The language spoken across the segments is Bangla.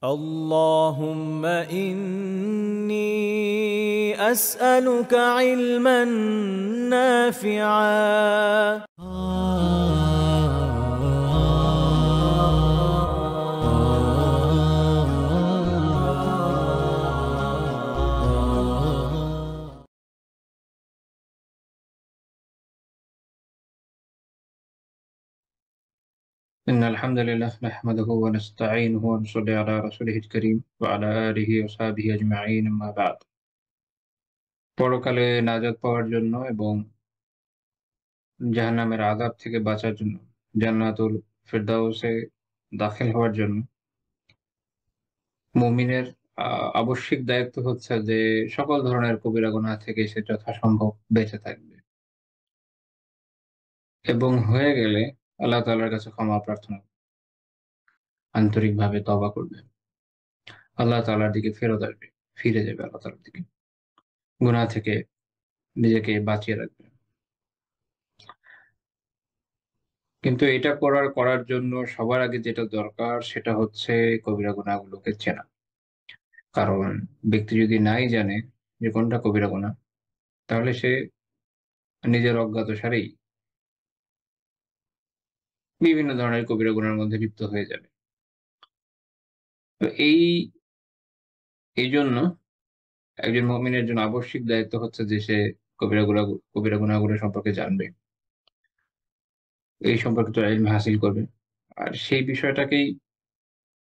اللهم إني أسألك علما نافعا. إن الحمد لله نحمده ونستعينه ونصلي على رسوله الكريم وعلى آله وصحبه أجمعين أما بعد পরকালে নাজাত পাওয়ার জন্য এবং জাহান্নামের আযাব থেকে বাঁচার জন্য জান্নাতুল ফেরদাউসে দাখিল হওয়ার জন্য মুমিনের আবশ্যিক দায়িত্ব হচ্ছে যে সকল ধরনের কবিরা গুনাহ থেকে সে যথাসম্ভব বেঁচে থাকবে এবং হয়ে গেলে আল্লাহ তাআলার কাছে ক্ষমা প্রার্থনা আন্তরিকভাবে তওবা করবে। আল্লাহ তাআলার দিকে ফেরত আসবে, ফিরে যাবে আল্লাহ তাআলার দিকে। গুনাহ থেকে নিজেকে বাঁচিয়ে রাখবে। কিন্তু এটা করার জন্য সবার আগে যেটা দরকার সেটা হচ্ছে কবিরা গুনাহগুলোকে চেনা। কারণ ব্যক্তি যদি নাই জানে যে কোনটা কবিরা গুনাহ, তাহলে সে নিজের অজ্ঞাতসারেই বিভিন্ন ধরনের কবিরা গুনাহের মধ্যে লিপ্ত হয়ে যাবে। তো এইজন্য একজন মুমিনের জন্য আবশ্যিক দায়িত্ব হচ্ছে যে সে কবিরা গুনাহগুলো সম্পর্কে জানবে। এই সম্পর্কিত ইলম হাসিল করবে। আর সেই বিষয়টাকেই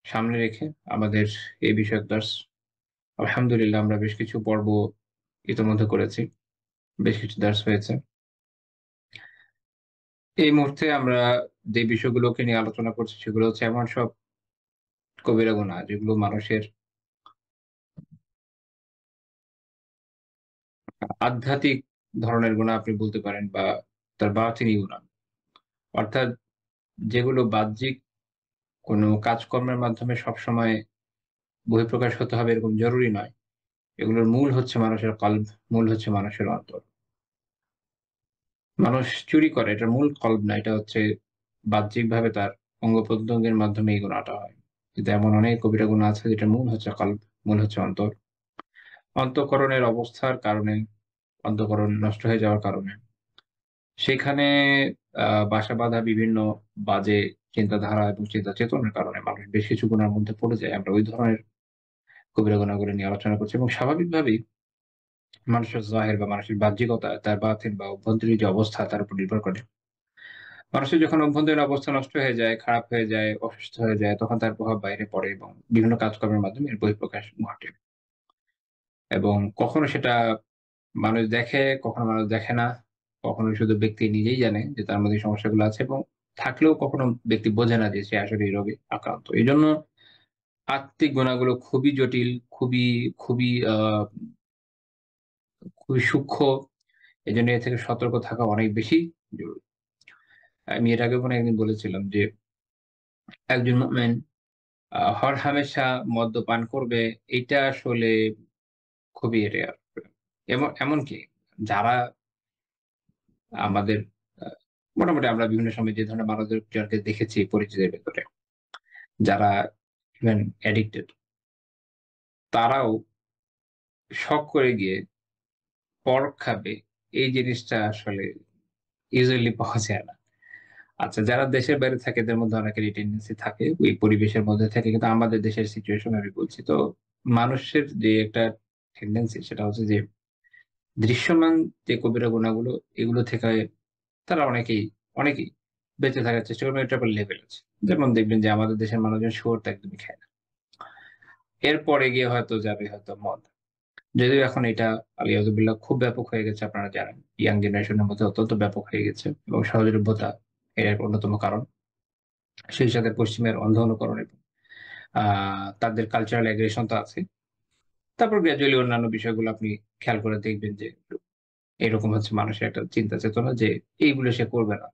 সামনে রেখে আমাদের এই বিষয়ক দার্স আলহামদুলিল্লাহ আমরা বেশ কিছু পর্ব ইতোমধ্যে করেছি। বেশ কিছু দার্স হয়েছে। এই মুহূর্তে আমরা যে বিষয়গুলোকে নিয়ে আলোচনা করছি সেগুলো হচ্ছে এমন সব কবিরা গুনাহ যেগুলো মানুষের আধ্যাত্মিক ধরনের গুনাহ আপনি বলতে পারেন বা তার বাতিনি গুনাহ। অর্থাৎ যেগুলো বাহ্যিক কোনো কাজকর্মের মাধ্যমে সবসময় বহিঃপ্রকাশ হতে হবে এরকম জরুরি নয়। এগুলোর মূল হচ্ছে মানুষের কলব, মূল হচ্ছে মানুষের অন্তর। মানুষ চুরি করে এটার মূল কলব না, এটা হচ্ছে বাহ্যিকভাবে তার অঙ্গ-প্রত্যঙ্গের মাধ্যমে এই গুনাহটা হয়। কিন্তু এমন অনেক কবিরা গুনাহ আছে যেটার মূল হচ্ছে কলব, মূল হচ্ছে অন্তর। অন্তঃকরণের অবস্থার কারণে, অন্তঃকরণ নষ্ট হয়ে যাওয়ার কারণে সেখানে বাসা বাঁধা বিভিন্ন বাজে চিন্তাধারা এবং চিন্তা চেতনার কারণে মানুষ বেশ কিছু গুনাহের মধ্যে পড়ে যায়। আমরা ওই ধরনের কবিরা গুনাহগুলো নিয়ে আলোচনা করছি এবং স্বাভাবিকভাবেই মানুষের যাহির বা মানুষের বাহ্যিকতা, তার বাতিন বা অভ্যন্তরীণ যে অবস্থা তার উপর নির্ভর করে। মানুষের যখন অভ্যন্তরীণ অবস্থা নষ্ট হয়ে যায়, খারাপ হয়ে যায়, অসুস্থ হয়ে যায়, তখন তার প্রভাব বাইরে পড়ে এবং বিভিন্ন কাজকর্মের মাধ্যমে এর বহিঃপ্রকাশ ঘটে। এবং কখনো সেটা মানুষ দেখে, কখনো মানুষ দেখে না। কখনো শুধু ব্যক্তি নিজেই জানে যে তার মধ্যে এই সমস্যাগুলো আছে এবং থাকলেও কখনো ব্যক্তি বোঝে না যে সে আসলে এই রোগে আক্রান্ত। এজন্য আত্মিক গুনাহগুলো খুবই জটিল, খুবই, খুবই খুবই সূক্ষ্ম। এজন্য এ থেকে সতর্ক থাকা অনেক বেশি জরুরি। আমি এর আগেও কোনো একদিন বলেছিলাম যে একজন মুমিন হরহামেশা মদ্যপান করবে এইটা আসলে খুবই রেয়ার। এমনকি যারা আমাদের আ মোটামুটি আমরা বিভিন্ন সময় যে ধরনের মানুষজনকে দেখেছি পরিচিতের ভেতরে, যারা ইভেন অ্যাডিক্টেড তারাও শখ করে গিয়ে পরখ খাবে এই জিনিসটা আসলে ইউজুয়ালি পাওয়া যায় না। আচ্ছা যারা দেশের বাইরে থাকে এদের মধ্যে অনেকের এই টেনডেন্সি থাকে ওই পরিবেশের মধ্যে থেকে। কিন্তু আমাদের দেশের সিচুয়েশন আমি বলছি। তো মানুষের যে একটা টেনডেন্সি সেটা হচ্ছে যে দৃশ্যমান যে কবিরা গুনাহগুলো এগুলো থেকে তারা অনেকেই বেঁচে থাকার চেষ্টা করবে। এটার আবার লেভেল আছে। যেমন দেখবেন যে আমাদের দেশের মানুষজন শুয়োরটা একদমই খায় না। এরপরে গিয়ে হয়তো যাবে হয়তো মদ। যদিও এখন এটা আলিয়াযুবিল্লাহ খুব ব্যাপক হয়ে গেছে আপনারা জানেন। ইয়াং জেনারেশন এর মধ্যে অত্যন্ত ব্যাপক হয়ে গেছে এবং সহজলভ্যতা এর এক অন্যতম কারণ। সেই সাথে পশ্চিমের অন্ধ অনুকরণ এবং আ তাদের কালচারাল অ্যাগ্রেশন তো আছে। তারপর গ্র্যাজুয়ালি অন্যান্য বিষয়গুলো আপনি খেয়াল করে দেখবেন যে এরকম হচ্ছে মানুষের একটা চিন্তা চেতনা যে এইগুলো সে করবে না।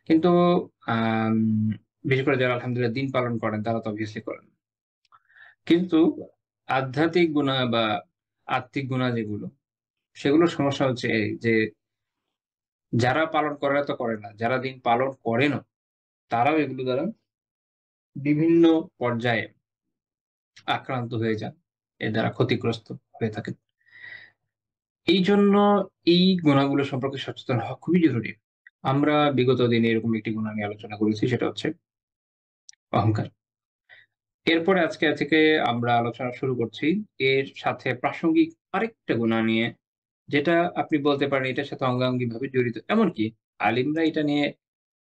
কিন্তু আম বিশেষ করে যারা আলহামদুলিল্লাহ দিন পালন করেন তারা তো অবভিয়াসলি করেন। কিন্তু আধ্যাত্মিক গুনাহ বা আত্মিক গুনাহ যেগুলো, সেগুলোর সমস্যা হচ্ছে এই যে যারা পালন করে না তো করে না। যারা দিন পালন করেনও তারাও এগুলো দ্বারা বিভিন্ন পর্যায়ে আক্রান্ত হয়ে যান, এর দ্বারা ক্ষতিগ্রস্ত হয়ে থাকেন। এইজন্য এই গুণাগুলো সম্পর্কে সচেতন হওয়া খুবই জরুরি। আমরা বিগত দিনে এরকম একটি গুণা নিয়ে আলোচনা করেছি, সেটা হচ্ছে অহংকার। এরপরে আজকে থেকে আমরা আলোচনা শুরু করছি এর সাথে প্রাসঙ্গিক আরেকটা গুণা নিয়ে, যেটা আপনি বলতে পারেন এটার সাথে অঙ্গাঙ্গিভাবে জড়িত। এমনকি আলিমরা এটা নিয়ে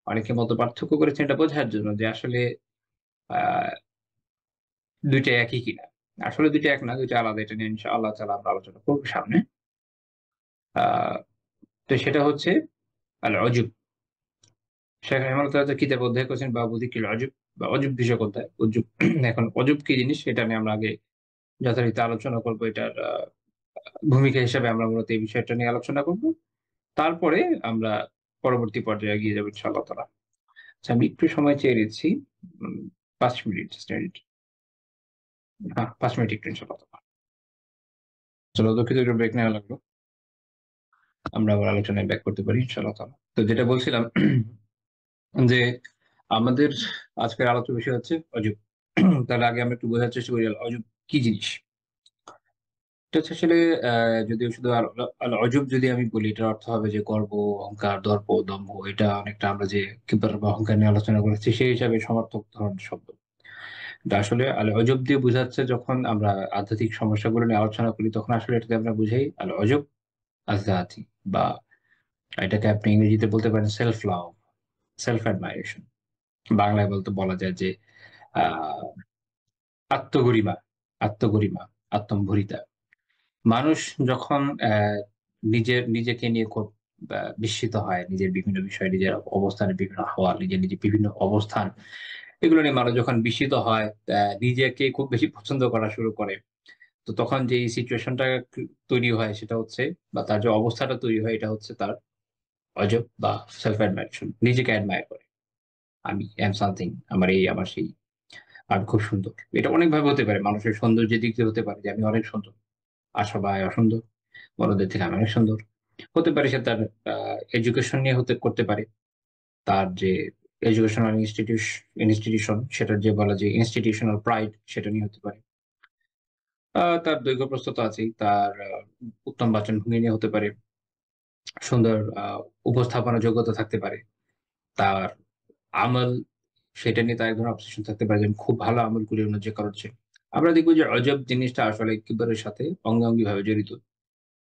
অনেকে মতপার্থক্য করেছেন এটা বোঝার জন্য যে আসলে আ ২ টা একই কিনা। আসলে ২ টা এক না, ২ টা আলাদা। এটা নিয়ে ইনশাআল্লাহ তাআলা আমরা আলোচনা করব সামনে। আ তো সেটা হচ্ছে আল অজব। শেখ রাহিমাহুল্লাহ যে কিতাবে অধ্যায় করেছেন বাবু যিকিরিল অজব বা অজব বিষয়ক অধ্যায়। অজব এখন অজব কি জিনিস সেটা নিয়ে আমরা আগে যথারীতি আলোচনা করব। এটার ভূমিকা হিসেবে আমরা মূলত এই বিষয়টা নিয়ে আলোচনা করব। তারপরে আমরা পরবর্তী পর্যায়ে এগিয়ে যাব ইনশাআল্লাহ তাআলা। আচ্ছা, আমি একটু সময় চেয়ে নিচ্ছি। ৫ minute, just a minute. ৫ minute একটু ইনশাআল্লাহ তাআলা। চলো, দুঃখিত, একটু ব্রেক নেওয়া লাগলো। আমরা আবার আলোচনায় ব্যাক করতে পারি ইনশাআল্লাহ তাআলা। তো যেটা বলছিলাম যে আমাদের আজকের আলোচ্য বিষয় হচ্ছে অজব। তার আগে আমরা একটু বোঝার চেষ্টা করি অজব কি জিনিস? এটা হচ্ছে আসলে যদিও শুধু আল অজব যদি আমি বলি এটার অর্থ হবে যে গর্ব, অহংকার, দর্প, দম্ভ, এটা অনেকটা আমরা যে কিবর বা অহংকার নিয়ে আলোচনা করেছি সেই হিসাবে সমার্থক ধরনের শব্দ। কিন্তু আসলে আল অজব দিয়ে বোঝাচ্ছে যখন আমরা আধ্যাত্মিক সমস্যাগুলো নিয়ে আলোচনা করি তখন আসলে এটাকে আমরা বুঝাই আল অজব আয-যাতি, বা এটাকে আপনি ইংরেজিতে বলতে পারেন সেলফ লাভ, সেলফ অ্যাডমাইরেশন। বাংলায় বলা যায় যে আ আত্মগরিমা, আত্মগরিমা, আত্মম্ভরিতা। মানুষ যখন নিজেকে নিয়ে খুব বিস্মিত হয়, নিজের বিভিন্ন বিষয়, নিজের অবস্থানের বিভিন্ন হাওয়া, নিজের বিভিন্ন অবস্থান, এগুলো নিয়ে মানুষ যখন বিস্মিত হয়, নিজেকে খুব বেশি পছন্দ করা শুরু করে। তো তখন যে এই সিচুয়েশনটা তৈরি হয় সেটা হচ্ছে, বা তার যে অবস্থাটা তৈরি হয় এটা হচ্ছে তার অজব বা সেলফ অ্যাডমাইরেশন। নিজেকে অ্যাডমায়ার করে। আমি এম সামথিং, আমার এই, আমার সেই, আমি খুব সুন্দর। এটা অনেকভাবে হতে পারে। মানুষের সৌন্দর্যের দিক দিয়ে হতে পারে যে আমি অনেক সুন্দর। আর সবাই অসুন্দর। বড়দের থেকে আমি অনেক সুন্দর। হতে পারে সে তার আ এডুকেশন নিয়ে করতে পারে। তার যে এডুকেশনাল ইনস্টিটিউশন সেটার যে বলা যে ইনস্টিটিউশনাল প্রাইড সেটা নিয়ে হতে পারে। তার দৈর্ঘ্য প্রস্থ তো আছেই। তার উত্তম বাচনভঙ্গি নিয়ে হতে পারে। সুন্দর উপস্থাপনা যোগ্যতা থাকতে পারে। তার আমল, সেটা নিয়ে তার এক ধরনের অবসেশন থাকতে পারে যে আমি খুব ভালো আমল করি অন্য যে কারোর চেয়ে। আমরা দেখব যে অজব জিনিসটা আসলে কিবরের সাথে অঙ্গাঙ্গিভাবে জড়িত।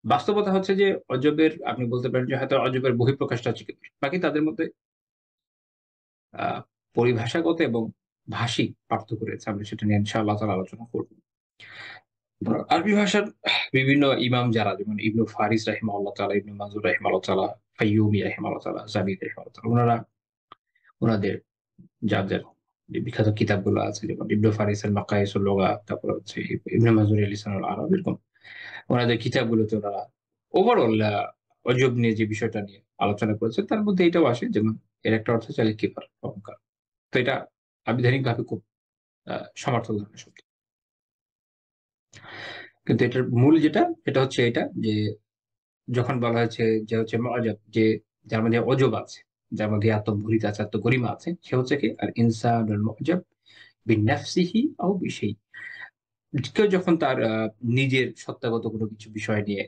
বাস্তবতা হচ্ছে যে অজবের আপনি বলতে পারেন যে হয়তো অজবের বহিঃপ্রকাশটা হচ্ছে কিবর। বাকি তাদের মধ্যে আ পরিভাষাগত এবং ভাষিক পার্থক্য রয়েছে। আমরা সেটা নিয়ে ইনশাআল্লাহ তাআলা আলোচনা করব। আরবি ভাষার বিভিন্ন ইমাম যারা, যেমন ইবনু ফারিস রাহিমাহুল্লাহ তাআলা, ইবনু মানজুর রাহিমাহুল্লাহ তাআলা, ফাইয়ুমী রাহিমাহুল্লাহ তাআলা, জাবির রাহিমাহুল্লাহ তাআলা, উনাদের যার যে বিখ্যাত কিতাবগুলো আছে যেমন ইবনু ফারিসের মাকাইসুল লুগা, তারপরে হচ্ছে ইবনে মানজুরের লিসানুল আরব, এরকম উনাদের কিতাবগুলোতে উনারা ওভারঅল অজব নিয়ে যে বিষয়টা নিয়ে আলোচনা করেছেন তার মধ্যে এটাও আসে, যেমন এর একটা অর্থ হচ্ছে কিপার, অহংকার। তো এটা আবিধানিকভাবে খুব সমার্থক ধরনের শব্দ। কিন্তু এটার মূল যেটা, এটা হচ্ছে এটা যে যখন বলা হয়েছে যে হচ্ছে মুআজাব, যে যার মধ্যে অজব আছে, যার মধ্যে আত্মম্ভরিতা আছে, আত্মগরিমা আছে, সে হচ্ছে কি আল ইনসানুল মুআজাব বিনাফসিহি আও বিশাই। কেউ যখন তার নিজের সত্তাগত কোনো কিছু বিষয় নিয়ে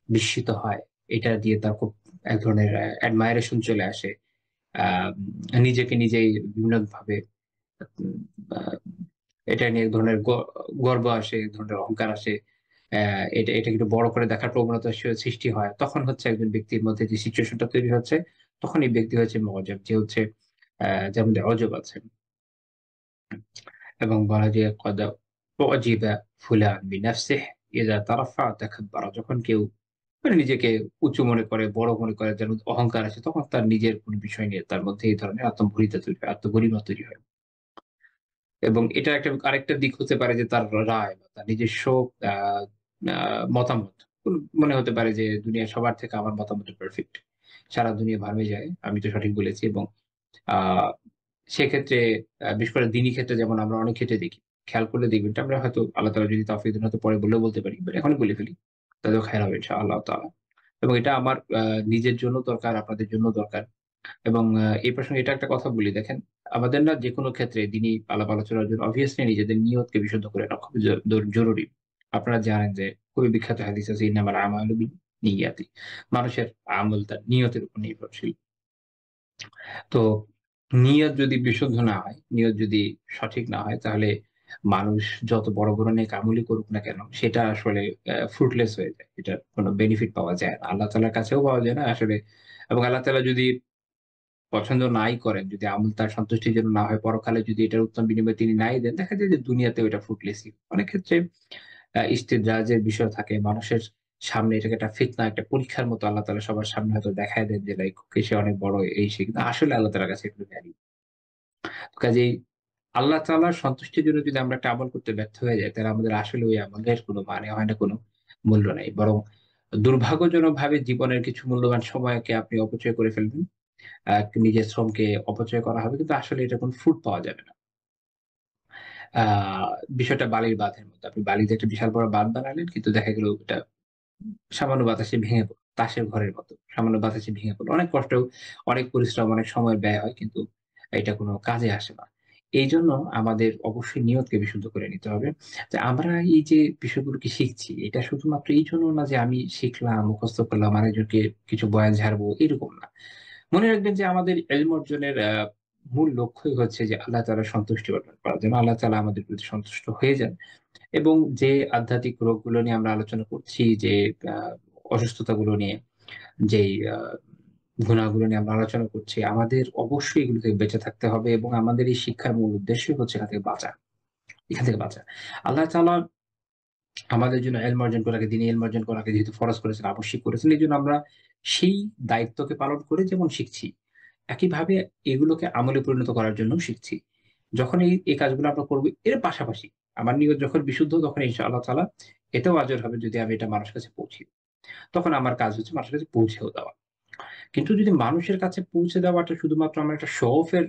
বিস্মিত হয়, এটা দিয়ে তার খুব এক ধরনের অ্যাডমায়ারেশন চলে আসে। আ নিজেকে নিজেই বিভিন্নভাবে উম আ এটা নিয়ে এক ধরনের গর্ব আসে, এক ধরনের অহংকার আসে। এটাকে একটু বড় করে দেখার প্রবণতা সৃষ্টি হয়। তখন হচ্ছে একজন ব্যক্তির মধ্যে যে সিচুয়েশনটা তৈরি হচ্ছে, তখন এই ব্যক্তি হচ্ছে মুআজাব, যে হচ্ছে যার মধ্যে অজব আছে। এবং বলা যায় কদ উজিবা ফুলান বিনাফসিহি ইযা তারাফা তাকাব্বারা। যখন কেউ মানে নিজেকে উঁচু মনে করে, বড় মনে করে, যার মধ্যে অহংকার আছে, তখন তার নিজের কোন বিষয় নিয়ে তার মধ্যে এই ধরনের আত্মম্ভরিতা তৈরি হয়, আত্মগরিমা তৈরি হয়। এবং এটার আরেকটা দিক হতে পারে যে তার রায় বা তার নিজস্ব আ আ মতামত। মনে হতে পারে যে দুনিয়ার সবার থেকে আমার মতামতটা পারফেক্ট। সারা দুনিয়া ভাবে যায়। আমি তো সঠিক বলেছি, এবং আ সেক্ষেত্রে বিশেষ করে দ্বীনি ক্ষেত্রে যেমন আমরা অনেক ক্ষেত্রে দেখি। খেয়াল করলে দেখবেন এটা আমরা হয়তো আল্লাহ তাআলা যদি তৌফিক দেন হয়তো পরে বললেও বলতে পারি। বাট এখনই বলে ফেলি। তাতেও খাইর হবে ইনশাআল্লাহ তাআলা। এবং এটা আমার নিজের জন্য দরকার, আপনাদের জন্য দরকার। এবং এই প্রসঙ্গে এটা একটা কথা বলি দেখেন, আমাদের না যেকোনো ক্ষেত্রে দিনই আলাপ আলোচনার জন্য obviously নিজেদের নিয়তকে বিশুদ্ধ করে রাখা খুবই জরুরি। আপনারা জানেন যে খুবই বিখ্যাত হাদিস আছে ইন্নামাল আমালু বিন্নিয়াতি। মানুষের আমল তার নিয়তের উপর নির্ভরশীল। তো নিয়ত যদি বিশুদ্ধ না হয়, নিয়ত যদি সঠিক না হয় তাহলে মানুষ যত বড়, বড় নেক আমলই করুক না কেন সেটা আসলে ফ্রুটলেস হয়ে যায়। এটার কোন বেনিফিট পাওয়া যায় না। আল্লাহ তাআলার কাছেও পাওয়া যায় না আসলে। এবং আল্লাহ তাআলা যদি পছন্দ নাই করেন, যদি আমল তার সন্তুষ্টির জন্য না হয়, পরকালে যদি এটার উত্তম বিনিময় তিনি নাই দেন, দেখা যায় যে দুনিয়াতেও এটা ফ্রুটলেসই। অনেক ক্ষেত্রে ইস্তেদ্রাজের বিষয় থাকে। মানুষের সামনে এটাকে একটা ফিতনা, একটা পরীক্ষার মতো আল্লাহ তাআলা সবার সামনে হয়তো দেখায় দেন যে লাইক ওকে সে অনেক বড় এই সেই। কিন্তু আসলে আল্লাহ তাআলার কাছে এগুলো ভ্যালু। কাজেই আল্লাহ তাআলার সন্তুষ্টির জন্য যদি আমরা একটা আমল করতে ব্যর্থ হয়ে যাই, তাহলে আমাদের আসলে ওই আমলের কোনো মানে হয় না, কোনো মূল্য নাই। বরং দুর্ভাগ্যজনকভাবে জীবনের কিছু মূল্যবান সময়কে আপনি অপচয় করে ফেলবেন। আ নিজের শ্রমকে অপচয় করা হবে। কিন্তু আসলে এটার কোনো ফ্রুট পাওয়া যাবে না। আ বিষয়টা বালির বাঁধের মতো। আপনি বালিতে একটা বিশাল বড় বাঁধ বানালেন কিন্তু দেখা গেল ওটা সামান্য বাতাসে ভেঙে পড়ল। তাসের ঘরের মতো। সামান্য বাতাসে ভেঙে পড়ল। অনেক কষ্ট, অনেক পরিশ্রম, অনেক সময় ব্যয় হয় কিন্তু এটা কোন কাজে আসে না। এইজন্য আমাদের অবশ্যই নিয়তকে বিশুদ্ধ করে নিতে হবে। যে আমরা এই যে বিষয়গুলোকে শিখছি, এটা শুধুমাত্র এইজন্য না যে আমি শিখলাম, মুখস্থ করলাম, আরেকজনকে কিছু বয়ান ঝাড়বো, এরকম না। মনে রাখবেন যে আমাদের ইলম অর্জনের মূল লক্ষ্যই হচ্ছে যে আল্লাহ তাআলার সন্তুষ্টি অর্জন করা। যেন আল্লাহ তাআলা আমাদের প্রতি সন্তুষ্ট হয়ে যান। এবং যে আধ্যাত্মিক রোগগুলো নিয়ে আমরা আলোচনা করছি, যে আ অসুস্থতাগুলো নিয়ে, যেই গুনাহগুলো নিয়ে আমরা আলোচনা করছি, আমাদের অবশ্যই এগুলো থেকে বেঁচে থাকতে হবে এবং আমাদের এই শিক্ষার মূল উদ্দেশ্যই হচ্ছে এখান থেকে বাঁচা। এখান থেকে বাঁচা। আল্লাহ তাআলা আমাদের জন্য ইলম অর্জন করাকে, দ্বীনি ইলম অর্জন করাকে যেহেতু ফরজ করেছেন, আবশ্যিক করেছেন, এজন্য আমরা সেই দায়িত্বকে পালন করে যেমন শিখছি, একইভাবে এগুলোকে আমলে পরিণত করার জন্যও শিখছি। যখন এই কাজগুলো আমরা করব, এর পাশাপাশি আমার নিয়ত যখন বিশুদ্ধ, তখন ইনশাআল্লাহ তাআলা এটাও আজর হবে যদি আমি এটা মানুষের কাছে পৌঁছি। তখন আমার কাজ হচ্ছে মানুষের কাছে পৌঁছেও দেওয়া। কিন্তু যদি মানুষের কাছে পৌঁছে দেওয়াটা শুধুমাত্র আমার একটা শো অফ এর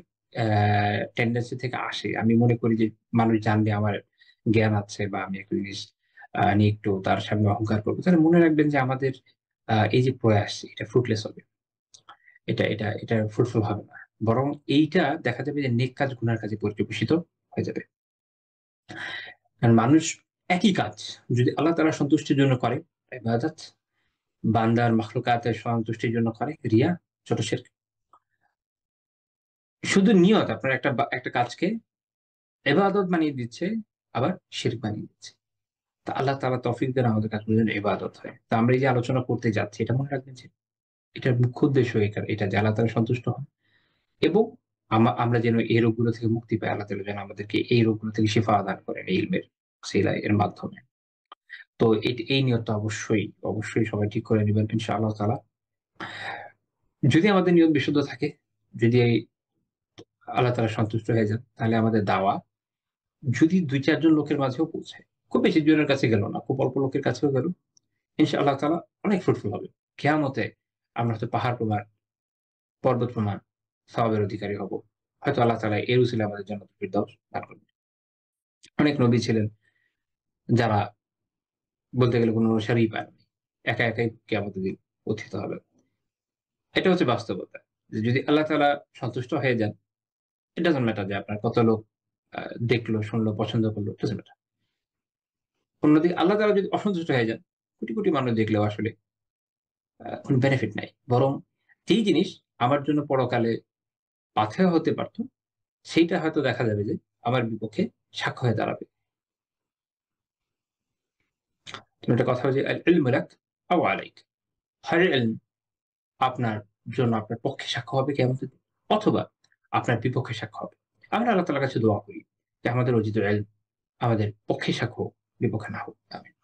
টেনডেন্সি থেকে আসে, আমি মনে করি যে মানুষ জানলে আমার জ্ঞান আছে বা আমি একটা জিনিস নিয়ে একটু তার সামনে অহংকার করব, তাহলে মনে রাখবেন যে আমাদের এই যে প্রয়াস, এটা ফ্রুটলেস হবে। এটা ফ্রুটফুল হবে না। বরং এইটা দেখা যাবে যে নেক কাজ গুনার কাজে পর্যবেসিত হয়ে যাবে। কারণ মানুষ একই কাজ যদি আল্লাহ তাআলার সন্তুষ্টির জন্য করে, ইবাদত, বান্দার মাখলুকাতের সন্তুষ্টির জন্য করে, রিয়া, ছোট শিরক। শুধু নিয়ত আপনার একটা কাজকে ইবাদত বানিয়ে দিচ্ছে, আবার শিরক বানিয়ে দিচ্ছে। তা আল্লাহ তাআলা তৌফিক দেন আমাদের কাজগুলো যেন ইবাদত হয়। তো আমরা এই যে আলোচনা করতে যাচ্ছি, এটা মনে রাখবেন যে এটার মুখ্য উদ্দেশ্য এটা যে আল্লাহ তাআলা সন্তুষ্ট হন এবং আমরা যেন এই রোগগুলো থেকে মুক্তি পাই। আল্লাহ তাআলা যেন আমাদেরকে এই রোগগুলো থেকে শিফা দান করেন এই ইলমের ওসিলায়, এর মাধ্যমে। তো এই নিয়তটা অবশ্যই সবাই ঠিক করে নিবেন ইনশাআল্লাহ তাআলা। যদি আমাদের নিয়ত বিশুদ্ধ থাকে, যদি আল্লাহ তাআলা সন্তুষ্ট হয়ে যান, তাহলে আমাদের দাওয়া যদি ২-৪ জন লোকের মাঝেও পৌঁছায়, খুব বেশি জনের কাছে গেল না, খুব অল্প লোকের কাছেও গেল, ইনশাআল্লাহ তাআলা অনেক ফ্রুটফুল হবে। কিয়ামতে আমরা হয়তো পাহাড় প্রমাণ, পর্বত প্রমাণ সওয়াবের অধিকারী হব। হয়তো আল্লাহ তাআলা এর উসিলায় আমাদের জান্নাতুল ফিরদাউস দান করবেন। অনেক নবী ছিলেন যারা বলতে গেলে কোন অনুসারীই পাননি। একাই কিয়ামতের দিন উত্থিত হবেন। এটা হচ্ছে বাস্তবতা। যে যদি আল্লাহ তাআলা সন্তুষ্ট হয়ে যান, it doesn't matter যে আপনার কত লোক আ দেখলো, শুনলো, পছন্দ করলো, it doesn't matter। অন্যদিকে আল্লাহ তাআলা যদি অসন্তুষ্ট হয়ে যান, কোটি মানুষ দেখলেও আসলে কোন বেনিফিট নাই। বরং যেই জিনিস আমার জন্য পরকালে পাথেয় হতে পারত, সেইটা হয়তো দেখা যাবে যে আমার বিপক্ষে সাক্ষ্য হয়ে দাঁড়াবে। তো একটা কথা হচ্ছে আল ইলমু লাক আও আলাইক। হয় ইলম আপনার জন্য আপনার পক্ষে সাক্ষ্য হবে কিয়ামতের দিন, অথবা আপনার বিপক্ষে সাক্ষ্য হবে। আমরা আল্লাহ তাআলার কাছে দোয়া করি যে আমাদের অর্জিত ইলম আমাদের পক্ষে সাক্ষ্য হোক, বিপক্ষে না হোক। আমিন।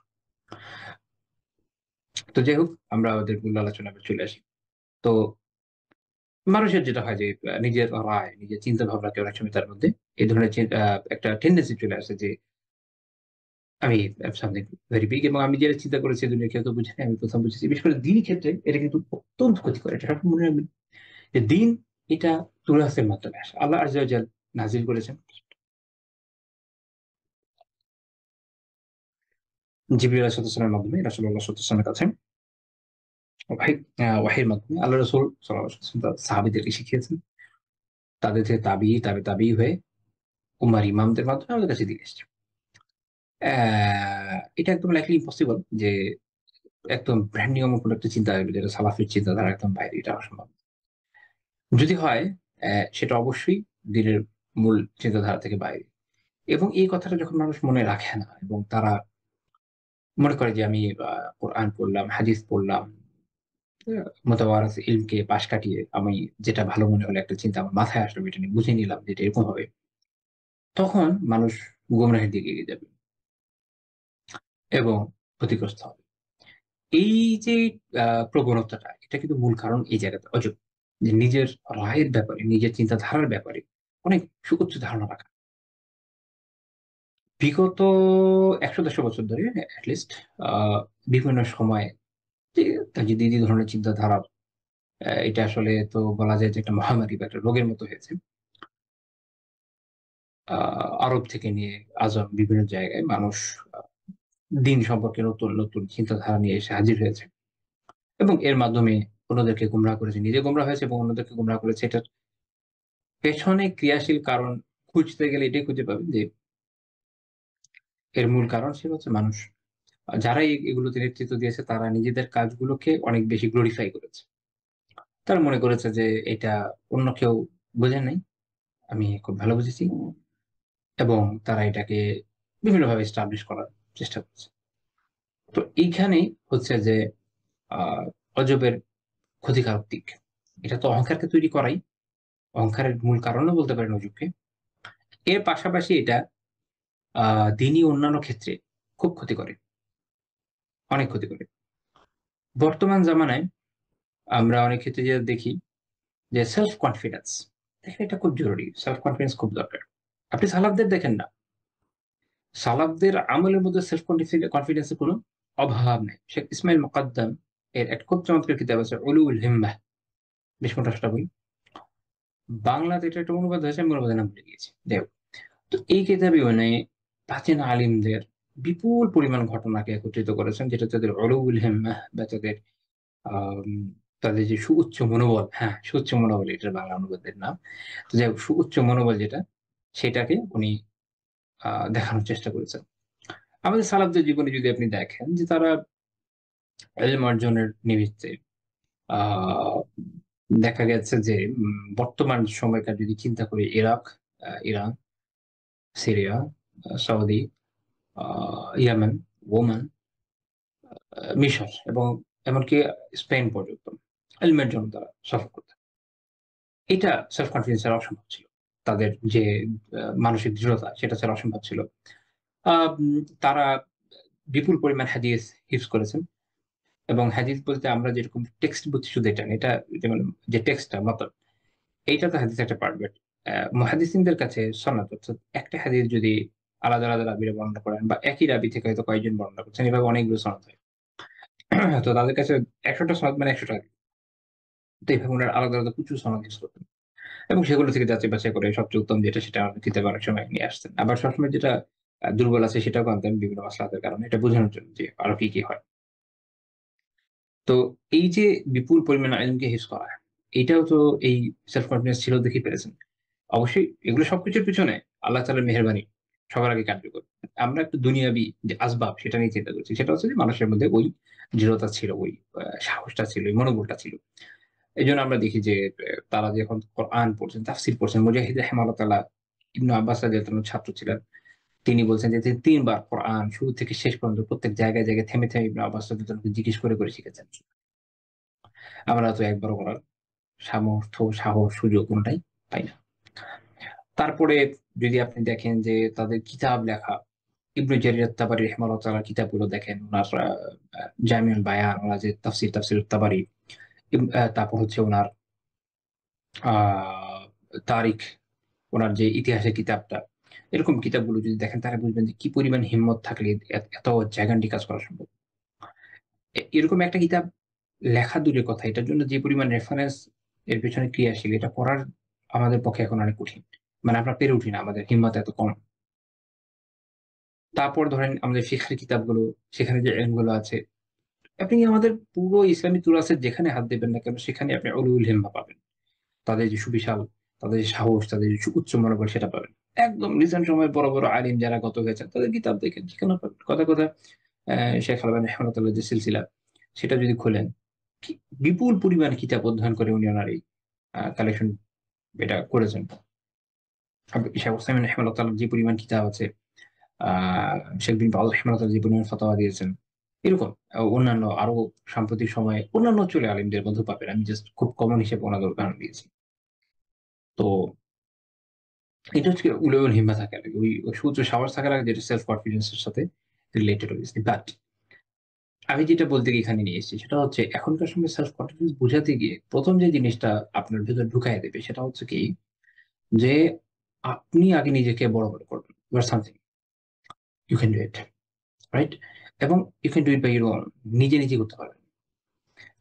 তো যাই হোক, আমরা আমাদের মূল আলোচনায় আবার চলে আসি। তো মানুষের যেটা হয় যে নিজের রায়, নিজের চিন্তা ভাবনাকে অনেক সময় তার মধ্যে এই ধরনের একটা টেনডেন্সি চলে আসে যে আমি সামথিং ভেরি বিগ এবং আমি যেটা চিন্তা করেছি দুনিয়া কেউ তো বুঝে নাই, আমি ১ম বুঝেছি। বিশেষ করে দ্বীনি ক্ষেত্রে এটা কিন্তু অত্যন্ত ক্ষতিকর। এটা সবসময় মনে রাখবেন যে দ্বীন এটা তুরাসের মাধ্যমে আসে। আল্লাহ আযজা ওয়া জাল নাযিল করেছেন জিবরিল আলাইহিস সালামের মাধ্যমে রাসূলুল্লাহ সাল্লাল্লাহু আলাইহি ওয়াসাল্লামের কাছে। ওয়াহির মাধ্যমে আল্লাহ রাসূল সাল্লাল্লাহু আলাইহি ওয়াসাল্লাম তার সাহাবীদেরকে শিখিয়েছেন। তাদের থেকে তাবিঈ হয়ে উম্মার ইমামদের মাধ্যমে আমাদের কাছে দিয়ে এসছে। এটা একদম লাইকলি ইম্পসিবল যে একদম ব্র্যান্ড নিউ কোনো একটা চিন্তা আসবে যেটা সালাফির চিন্তাধারা একদম বাইরে, এটা অসম্ভব। যদি হয় সেটা অবশ্যই দিনের মূল চিন্তাধারা থেকে বাইরে। এবং এই কথাটা যখন মানুষ মনে রাখে না এবং তারা মনে করে যে আমি কোরআন পড়লাম, হাদিস পড়লাম, মুতাওয়ারাস ইলমকে পাশ কাটিয়ে আমি যেটা ভালো মনে হলো একটা চিন্তা আমার মাথায় আসলো, এটা নিয়ে বুঝে নিলাম যে এটা এরকম হবে। তখন মানুষ গোমরাহির দিকে এগিয়ে যাবে এবং ক্ষতিগ্রস্ত হবে। এই যে প্রবণতাটা, এটা কিন্তু মূল কারণ এই জায়গাতে অজব। যে নিজের রায়ের ব্যাপারে, নিজের চিন্তাধারার ব্যাপারে অনেক সুউচ্চ ধারণা রাখা। বিগত ১০০-১৫০ বছর ধরে এট লিস্ট আ বিভিন্ন সময়ে যে তার যে ২ ধরনের চিন্তাধারা, এটা আসলে তো বলা যায় যে একটা মহামারী বা একটা রোগের মতো হয়েছে। আ আরব থেকে নিয়ে আজম বিভিন্ন জায়গায় মানুষ আ দিন সম্পর্কে নতুন চিন্তাধারা নিয়ে এসে হাজির হয়েছে। এবং এর মাধ্যমে অন্যদেরকে গোমরাহ করেছে। নিজে গোমরাহ হয়েছে এবং অন্যদেরকে গোমরাহ করেছে। এটার পেছনে ক্রিয়াশীল কারণ খুঁজতে গেলে এটাই খুঁজে পাবেন যে এর মূল কারণ ছিল হচ্ছে মানুষ। যারা এগুলোতে নেতৃত্ব দিয়েছে তারা নিজেদের কাজগুলোকে অনেক বেশি গ্লোরিফাই করেছে। তারা মনে করেছে যে এটা অন্য কেউ বোঝে নাই, আমি খুব ভালো বুঝেছি, এবং তারা এটাকে বিভিন্নভাবে এস্টাবলিশ করার চেষ্টা করছে। তো এইখানেই হচ্ছে যে আ অজবের ক্ষতিকারক দিক। এটা তো অহংকারকে তৈরি করাই। অহংকারের মূল কারণও বলতে পারেন অজুবকে। এর পাশাপাশি এটা দিনই অন্যান্য ক্ষেত্রে খুব ক্ষতি করে, অনেক ক্ষতি করে। বর্তমান জামানায় আমরা অনেক ক্ষেত্রে যেটা দেখি যে সেলফ কনফিডেন্স, দেখেন এটা খুব জরুরি। সেলফ কনফিডেন্স খুব দরকার। আপনি সালাফদের দেখেন না। সালাফদের আমলের মধ্যে সেলফ কনফিডেন্স এর কোনো অভাব নেই। শেখ ইসমাইল মুকাদ্দাম এর একটা খুব চমৎকার কিতাব আছে উলুউল হিম্মাহ, বেশ মোটা সোটা বই। বাংলাতে এটা একটা অনুবাদ হয়েছে, আমি অনুবাদের নাম ভুলে গিয়েছি। যাই হোক। তো এই কিতাবে উনি প্রাচীন আলিমদের বিপুল পরিমাণ ঘটনাকে একত্রিত করেছেন, যেটা তাদের উলুউল হিম্মাহ বা আম তাদের যে সুউচ্চ মনোবল, হ্যাঁ, সুউচ্চ মনোবল এটার বাংলা অনুবাদের নাম। তো যাই হোক, সুউচ্চ মনোবল যেটা, সেটাকে উনি দেখানোর চেষ্টা করেছেন। আমাদের সালাফদের জীবনে যদি আপনি দেখেন যে তারা ইলম অর্জনের নিমিত্তে আ দেখা গেছে যে বর্তমান সময়কার যদি চিন্তা করি ইরাক, ইরান, সিরিয়া, সৌদি, আ ইয়েমেন, ওমান, মিশর এবং এমনকি স্পেন পর্যন্ত ইলমের জন্য তারা সফর করতেন। এটা সেলফ কনফিডেন্স ছাড়া অসম্ভব ছিল। তাদের যে মানসিক দৃঢ়তা, সেটা ছাড়া অসম্ভব ছিল। আম তারা বিপুল পরিমাণ হাদিস হিফজ করেছেন এবং হাদিস বলতে আমরা যেরকম টেক্সট বুঝি শুধু এটা না। এটা যেমন যে টেক্সটটা মাতন, এইটা তো হাদিসের একটা পার্ট। বাট মুহাদ্দিসিনদের কাছে সনদ অর্থাৎ একটা হাদিস যদি আলাদা রাবিরা বর্ণনা করেন বা একই রাবি থেকে হয়তো কয়েকজন বর্ণনা করছেন, এভাবে অনেকগুলো সনদ হয়। তো তাদের কাছে ১০০ টা সনদ মানে ১০০ টা হাদিস। তো এভাবে উনারা আলাদা প্রচুর সনদ ইউজ করতেন। এবং সেগুলো থেকে যাচাই বাছাই করে সবচেয়ে উত্তম যেটা সেটা কিতাবে অনেক সময় নিয়ে আসতেন। আবার সবসময় যেটা দুর্বল আছে সেটাও আনতেন বিভিন্ন মাসলাতের কারণে, এটা বোঝানোর জন্য যে আরো কি হয়। তো এই যে বিপুল পরিমাণে ইলমকে হিফজ করা, এইটাও তো এই সেলফ কনফিডেন্স ছিল দেখেই পেরেছেন। অবশ্যই এগুলো সবকিছুর পিছনে আল্লাহ তাআলার মেহেরবানি সবার আগে কার্যকর। আমরা একটু দুনিয়াবি যে আসবাব সেটা নিয়ে চিন্তা করছি। সেটা হচ্ছে যে মানুষের মধ্যে ওই দৃঢ়তা ছিল, ওই সাহসটা ছিল, ওই মনোবলটা ছিল। এজন্য আমরা দেখি যে তারা যখন কোরআন পড়ছেন, তাফসীর পড়ছেন, মুজাহিদ রাহিমাহুল্লাহ তাআলা ইবনে আব্বাস রাদিয়াল্লাহু আনহু ছাত্র ছিলেন। তিনি বলছেন যে তিনি ৩ বার কোরআন শুরু থেকে শেষ পর্যন্ত প্রত্যেক জায়গায় থেমে ইবনে আব্বাস রাদিয়াল্লাহু আনহু জিজ্ঞেস করে শিখেছেন। আমরা তো একবারও করার সামর্থ্য, সাহস, সুযোগ কোনটাই পাই না। তারপরে যদি আপনি দেখেন যে তাদের কিতাব লেখা, ইবনে জারির আত-তাবারি রাহিমাহুল্লাহ তাআলার কিতাবগুলো দেখেন, উনার জামিউল বায়ান, উনার যে তাফসীর আত-তাবারি, তারপর হচ্ছে উনার আ তারিখ, উনার যে ইতিহাসের কিতাবটা, এরকম কিতাবগুলো যদি দেখেন তাহলে বুঝবেন যে কি পরিমাণ হিম্মত থাকলে এত জায়গান্ডি কাজ করা সম্ভব। এরকম একটা কিতাব লেখা দূরের কথা, এটার জন্য যে পরিমাণ রেফারেন্স এর পেছনে ক্রিয়াশীল, এটা পড়ার আমাদের পক্ষে এখন অনেক কঠিন। মানে আমরা পেরে উঠি না, আমাদের হিম্মত এত কম। তারপর ধরেন আমাদের ফিকহের কিতাবগুলো, সেখানে যে ইলমগুলো আছে, আপনি আমাদের পুরো ইসলামী তুরাসের যেখানে হাত দিবেন না কেন সেখানে আপনি উলুল হিম্মা পাবেন। তাদের যে সুবিশাল, তাদের যে সাহস, তাদের যে উচ্চ মনোবল সেটা পাবেন। একদম রিসেন্ট সময়ে বড়, বড় আলিম যারা গত হয়েছেন তাদের কিতাব দেখেন সেখানেও পাবেন। কথায়, কথায় শেখ আলবানী রাহমাতুল্লাহ যে সিলসিলা সেটা যদি খোলেন, কি বিপুল পরিমাণে কিতাব অধ্যয়ন করে উনি ওনার এই কালেকশন এটা করেছেন। শেখ উসাইমিন রাহিমাহুল্লাহ তাআলার যে পরিমাণ কিতাব আছে, আ শেখ বিন বাজ রাহিমাহুল্লাহ যে পরিমাণ ফতোয়া দিয়েছেন, এরকম অন্যান্য আরো সাম্প্রতিক সময়ে অন্যান্য চলে আলিমদের মধ্যেও পাবেন। আমি জাস্ট খুব কমন হিসেবে ওনাদের উদাহরণ দিয়েছি। তো এটা হচ্ছে উলাউল হিম্মা থাকা লাগে। ওই সুউচ্চ সাহস থাকা লাগে যেটা সেলফ কনফিডেন্স এর সাথে রিলেটেড obviously। বাট আমি যেটা বলতে গিয়ে এখানে নিয়ে এসেছি সেটা হচ্ছে এখনকার সময় সেলফ কনফিডেন্স বোঝাতে গিয়ে ১ম যে জিনিসটা আপনার ভেতরে ঢুকাইয়া দেবে সেটা হচ্ছে কি যে আপনি আগে নিজেকে বড় মনে করবেন। You are something. You can do it. Right? এবং you can do it by your own. নিজে, নিজে করতে পারবেন।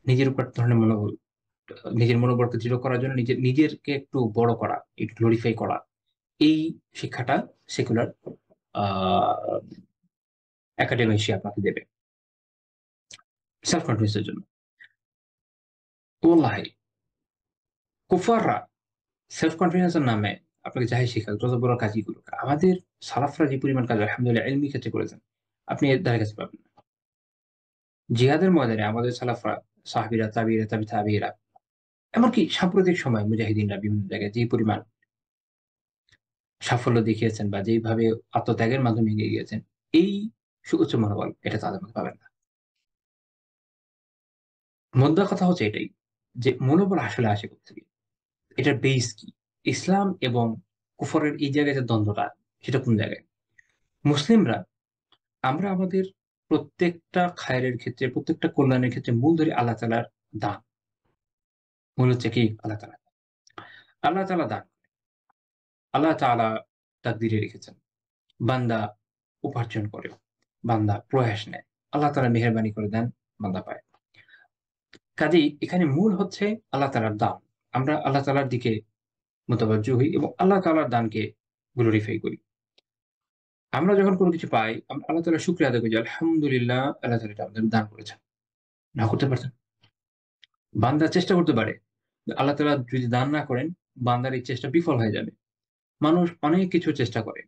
নিজের উপর এক ধরনের মনোবল, নিজের মনোবলকে দৃঢ় করার জন্য নিজেরকে একটু বড় করা, একটু গ্লোরিফাই করা। এই শিক্ষাটা সেকুলার আ একাডেমি সে আপনাকে দেবে। সেলফ কনফিডেন্স এর জন্য। ওয়াল্লাহি কুফাররা সেলফ কনফিডেন্স এর নামে আপনাকে যাই শিখাক, যত বড় কাজই করুক। আমাদের সালাফরা যে পরিমাণ কাজ আলহামদুলিল্লাহ ইলমি ক্ষেত্রে করেছেন, আপনি এর ধারে কাছে পাবেন না। জিহাদের ময়দানে আমাদের সালাফরা, সাহাবীরা, তাবিঈরা, তাবিঈরা, এমনকি সাম্প্রতিক সময়ে মুজাহিদিনরা বিভিন্ন জায়গায় যে পরিমাণ সাফল্য দেখিয়েছেন বা যেইভাবে আত্মত্যাগের মাধ্যমে এগিয়ে গিয়েছেন, এই সুউচ্চ মনোবল এটা তাদের মধ্যে পাবেন না। মোদ্দা কথা হচ্ছে এটাই যে মনোবল আসলে আসে কোত্থেকে? এটার বেস কি? ইসলাম এবং কুফরের এই জায়গায় যে দ্বন্দ্বটা, সেটা কোন জায়গায়? মুসলিমরা আমরা আমাদের প্রত্যেকটা খায়রের ক্ষেত্রে, প্রত্যেকটা কল্যাণের ক্ষেত্রে মূল ধরি আল্লাহ তাআলার দান। মূল হচ্ছে কি? আল্লাহ তাআলা। আল্লাহ তাআলা দান। আল্লাহ তাআলা তাকদীরে রেখেছেন। বান্দা উপার্জন করে, বান্দা প্রয়াস নেয়। আল্লাহ তাআলা মেহেরবানি করে দেন, বান্দা পায়। কাজেই এখানে মূল হচ্ছে আল্লাহ তাআলার দান। আমরা আল্লাহ তাআলার দিকে মোতাবাজ্জু হই এবং আল্লাহ তাআলার দানকে গ্লোরিফাই করি। আমরা যখন কোন কিছু পাই, আমরা আল্লাহ তাআলার শুকরিয়া আদায় করি যে, আলহামদুলিল্লাহ আল্লাহ তাআলা এটা আমাদের দান করেছেন। না করতে পারতেন। বান্দা চেষ্টা করতে পারে। আল্লাহ তাআলা যদি দান না করেন, বান্দার এই চেষ্টা বিফল হয়ে যাবে। মানুষ অনেক কিছু চেষ্টা করে,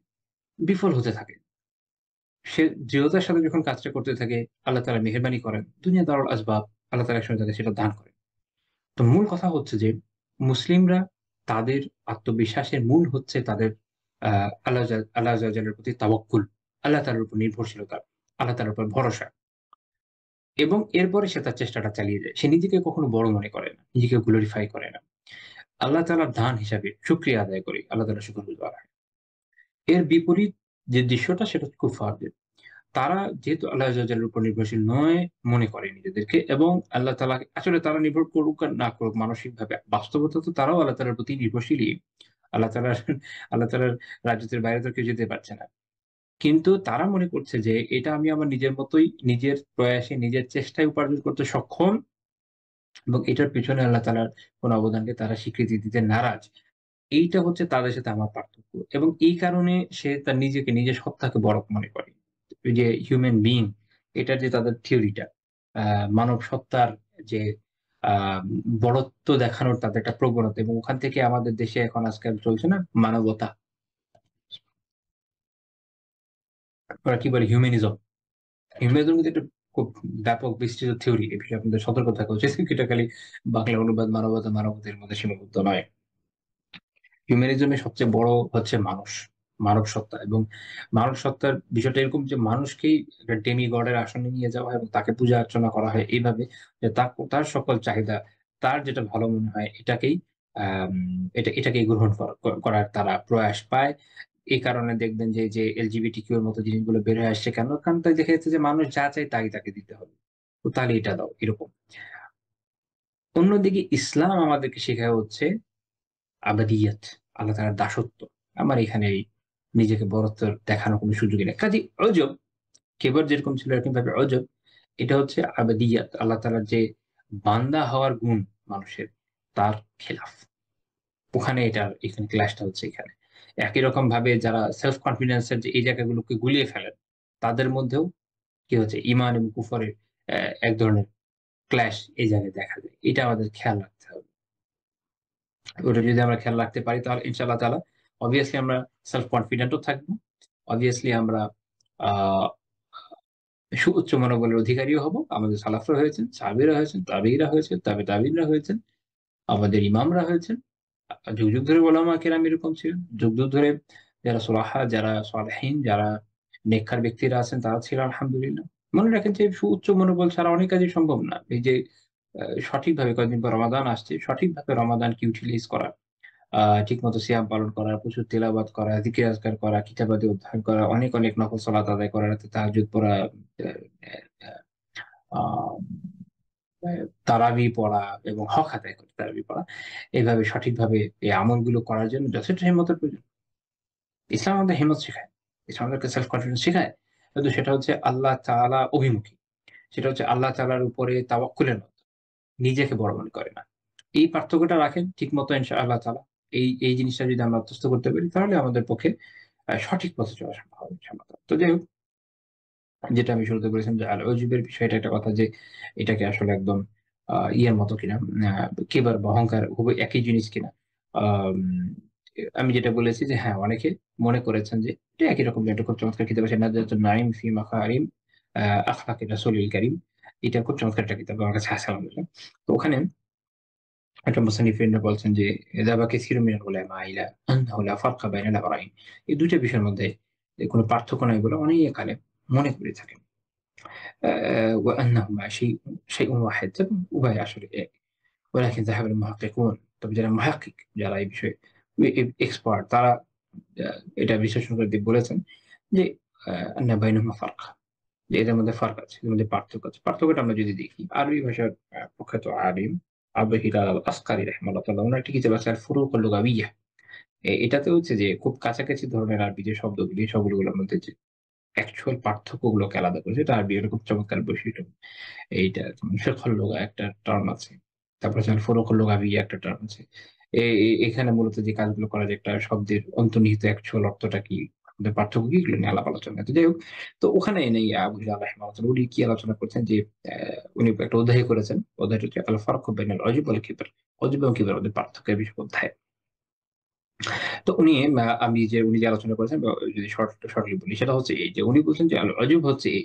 বিফল হতে থাকে। সে দৃঢ়তার সাথে যখন কাজটা করতে থাকে, আল্লাহ তাআলা মেহেরবানি করেন। দুনিয়া দারুল আসবাব, আল্লাহ তাআলা একসময় তাকে সেটা দান করেন। তো মূল কথা হচ্ছে যে, মুসলিমরা তাদের আত্মবিশ্বাসের মূল হচ্ছে তাদের আ আল্লাহ আযজা ওয়া জাল্লার প্রতি তাওয়াক্কুল, আল্লাহ তাআলার উপর নির্ভরশীলতা, আল্লাহ তাআলার উপর ভরসা। এবং এরপরে সে তার চেষ্টাটা চালিয়ে যায়। সে নিজেকে কখনো বড় মনে করে না। নিজেকে গ্লোরিফাই করে না। আল্লাহ তাআলার দান হিসাবে শুকরিয়া আদায় করে আল্লাহ তাআলার শুকরগুজার হয়। এর বিপরীত যে দৃশ্যটা সেটা হচ্ছে কুফফারদের। তারা যেহেতু আল্লাহ আযজা ওয়া জাল্লার উপর নির্ভরশীল নয় মনে করে নিজেদেরকে এবং আল্লাহ তাআলা আসলে তারা নির্ভর করুক আর না করুক মানসিকভাবে বাস্তবতা তো তারাও আল্লাহ তাআলার প্রতি নির্ভরশীলই। আল্লাহ তাআলার আল্লাহ তাআলার রাজত্বের বাইরে তো কেউ যেতে পারছে না। কিন্তু তারা মনে করছে যে এটা আমি আমার নিজের মতোই নিজের প্রয়াসে নিজের চেষ্টায় উপার্জন করতে সক্ষম এবং এটার পেছনে আল্লাহ তাআলার কোন অবদানকে তারা স্বীকৃতি দিতে নারাজ। এইটা হচ্ছে তাদের সাথে আমার পার্থক্য। এবং এই কারণে সে তার নিজেকে নিজের সত্তাকে বড় মনে করে। ওই যে হিউম্যান বিইং এটার যে তাদের থিওরিটা আ মানব সত্তার যে আ বড়ত্ব দেখানোর তাদের একটা প্রবণতা এবং ওখান থেকে আমাদের দেশে এখন আজকাল চলছে না মানবতা। ওরা কি বলে হিউম্যানিজম। হিউম্যানিজম কিন্তু একটা খুব ব্যাপক বিস্তৃত থিওরি। এ বিষয়ে আপনাদের সতর্ক থাকা উচিত। এটা খালি বাংলা অনুবাদ মানবতা, মানবতার মধ্যে সীমাবদ্ধ নয়। হিউম্যানিজমের সবচেয়ে বড় হচ্ছে মানুষ, মানব সত্তা এবং মানব সত্তার বিষয়টা এরকম যে মানুষকেই একটা ডেমিগড এর আসনে নিয়ে যাওয়া হয় এবং তাকে পূজা অর্চনা করা হয় এইভাবে যে তার সকল চাহিদা, তার যেটা ভালো মনে হয় এটাকেই আম এটাকেই গ্রহণ করার তারা প্রয়াস পায়। এই কারণে দেখবেন যে LGBTQ এর মতো জিনিসগুলো বের হয়ে আসছে কেন? কারণ তাই দেখা যাচ্ছে যে মানুষ যা চায় তাই তাকে দিতে হবে। তো তাহলে এটা দাও এরকম। অন্যদিকে ইসলাম আমাদেরকে শেখায় হচ্ছে আবাদিয়াত, আল্লাহ তাআলার দাসত্ব। আমার এখানে এই নিজেকে বড়ত্ব দেখানোর কোন সুযোগই নাই। কাজেই অজব, কেবর যেরকম ছিল এরকমভাবে অজব, এটা হচ্ছে আবাদিয়াত, আল্লাহ তাআলার যে বান্দা হওয়ার গুণ মানুষের, তার খেলাফ। এখানে ক্লাশটা হচ্ছে এখানে। একই রকমভাবে যারা সেলফ কনফিডেন্স এর যে এই জায়গাগুলোকে গুলিয়ে ফেলেন, তাদের মধ্যেও কি হচ্ছে? ঈমান এবং কুফরের এক ধরনের ক্ল্যাশ এই জায়গায় দেখা যায়। এটা আমাদের খেয়াল রাখতে হবে। ওটা যদি আমরা খেয়াল রাখতে পারি তাহলে ইনশাআল্লাহ তাআলা obviously আমরা সেলফ কনফিডেন্ট ও থাকবো। obviously আমরা আ সুউচ্চ মনোবলের অধিকারীও হব। আমাদের সালাফরা হয়েছেন, সাহাবীরা হয়েছেন, তাবেঈরা হয়েছেন, তাবেঈরা হয়েছেন, আমাদের ইমামরা হয়েছেন। যুগ, যুগ ধরে উলামা কেরাম এরকম ছিলেন। যুগ, যুগ ধরে যারা সুলাহা, যারা সালেহীন, যারা নেককার ব্যক্তিরা আছেন তারা ছিল আলহামদুলিল্লাহ। মনে রাখেন যে সুউচ্চ মনোবল ছাড়া অনেক কাজই সম্ভব না। এই যে সঠিকভাবে কয়েকদিন পর রমাদান আসছে, সঠিকভাবে রমাদানকে ইউটিলাইজ করা, ঠিকমতো সিয়াম পালন করা, প্রচুর তেলাওয়াত করা, যিকির আজকার করা, কিতাবাদি অধ্যয়ন করা, অনেক, অনেক নফল সালাত আদায় করা, রাতে তাহাজ্জুদ পড়া, আ আ আ তারাবি পড়া এবং হক আদায় করে তারাবি পড়া। এভাবে সঠিকভাবে এই আমলগুলো করার জন্য যথেষ্ট হিম্মতের প্রয়োজন। ইসলাম আমাদের হিম্মত শেখায়। ইসলাম আমাদেরকে সেলফ কনফিডেন্স শেখায়। কিন্তু সেটা হচ্ছে আল্লাহ তাআলা অভিমুখী। সেটা হচ্ছে আল্লাহ তাআলার উপরে তাওয়াক্কুলের মত। নিজেকে বড় মনে করে না। এই পার্থক্যটা রাখেন ঠিকমতো ইনশাআল্লাহ তাআলা। এই জিনিসটা যদি আমরা আত্মস্থ করতে পারি তাহলে আমাদের পক্ষে সঠিক পথে চলা সম্ভব হবে ইনশাআল্লাহ। তো যাই হোক, যেটা আমি শুরুতে বলেছিলাম যে আল-উজুবের বিষয়টা একটা কথা যে এটাকে আসলে একদম ইয়ের মতো কিনা, আ কিবার বা অহংকার উভয় একই জিনিস কিনা। আম আমি যেটা বলেছি যে হ্যাঁ, অনেকে মনে করেছেন যে এটা একই রকম। একটা খুব চমৎকার কিতাব আছে নাজরাতুন নাঈম ফি মাকারিম আ আখলাকি রাসূলিল কারীম। এটা খুব চমৎকার একটা কিতাব। আমার কাছে আছে আলহামদুলিল্লাহ। তো ওখানে একটা মুসান্নিফিনরা বলছেন যে যাবা কাসীরুম মিনাল উলামা ইলা আন্নাহু লা ফারকা বাইনাল আমরাইন। এই ২ টা বিষয়ের মধ্যে কোন পার্থক্য নাই বলে অনেক আলেম মনে করে থাকেন। وأنهما شيء واحد এবং উভয় আসলে এক। ولكن ذهب المحققون তবে যারা মুহাক্কিক, যারা এই বিষয়ে এক্সপার্ট তারা আ এটা বিশ্লেষণ করে বলেছেন যে আন্না বাইনাহুমা ফারক। যে এদের মধ্যে ফারক আছে, এদের মধ্যে পার্থক্য আছে। পার্থক্যটা আমরা যদি দেখি আরবি ভাষার প্রখ্যাত আলিম আবু হিলাল আল আসকারী রাহিমাহুল্লাহ তাআলা উনার একটি কিতাব আছে আল ফুরুক আল লুগাবিয়্যাহ। এটাতে হচ্ছে যে খুব কাছাকাছি ধরনের আরবি যে শব্দগুলি সবগুলোর মধ্যে যে অ্যাকচুয়াল পার্থক্যগুলোকে আলাদা করেছে এটা আরবি এর খুব চমৎকার বৈশিষ্ট্য। এইটা যেমন ফিকহুল লুগা একটা টার্ম আছে। তারপর হচ্ছে ফুরুকুল লুগাবিয়্যা একটা টার্ম আছে। এখানে মূলত যে কাজগুলো করা যায় একটা শব্দের অন্তর্নিহিত অ্যাকচুয়াল অর্থটা কি, ওদের পার্থক্য কি এগুলো নিয়ে আলাপ আলোচনা। তো যাই হোক, তো ওখানে এনেই আবু হিলাল রাহিমাহুল্লাহ উনি কি আলোচনা করছেন যে উনি একটা অধ্যায় করেছেন। অধ্যায়টা হচ্ছে আল ফারকু বাইনাল উজব ওয়াল কিবর। উজব এবং কিবরের মধ্যে পার্থক্যের বিষয়ক অধ্যায়। তো উনি যে আলোচনা করেছেন বা যদি শর্টলি বলি সেটা হচ্ছে এই যে উনি বলছেন যে আল উজব হচ্ছে এই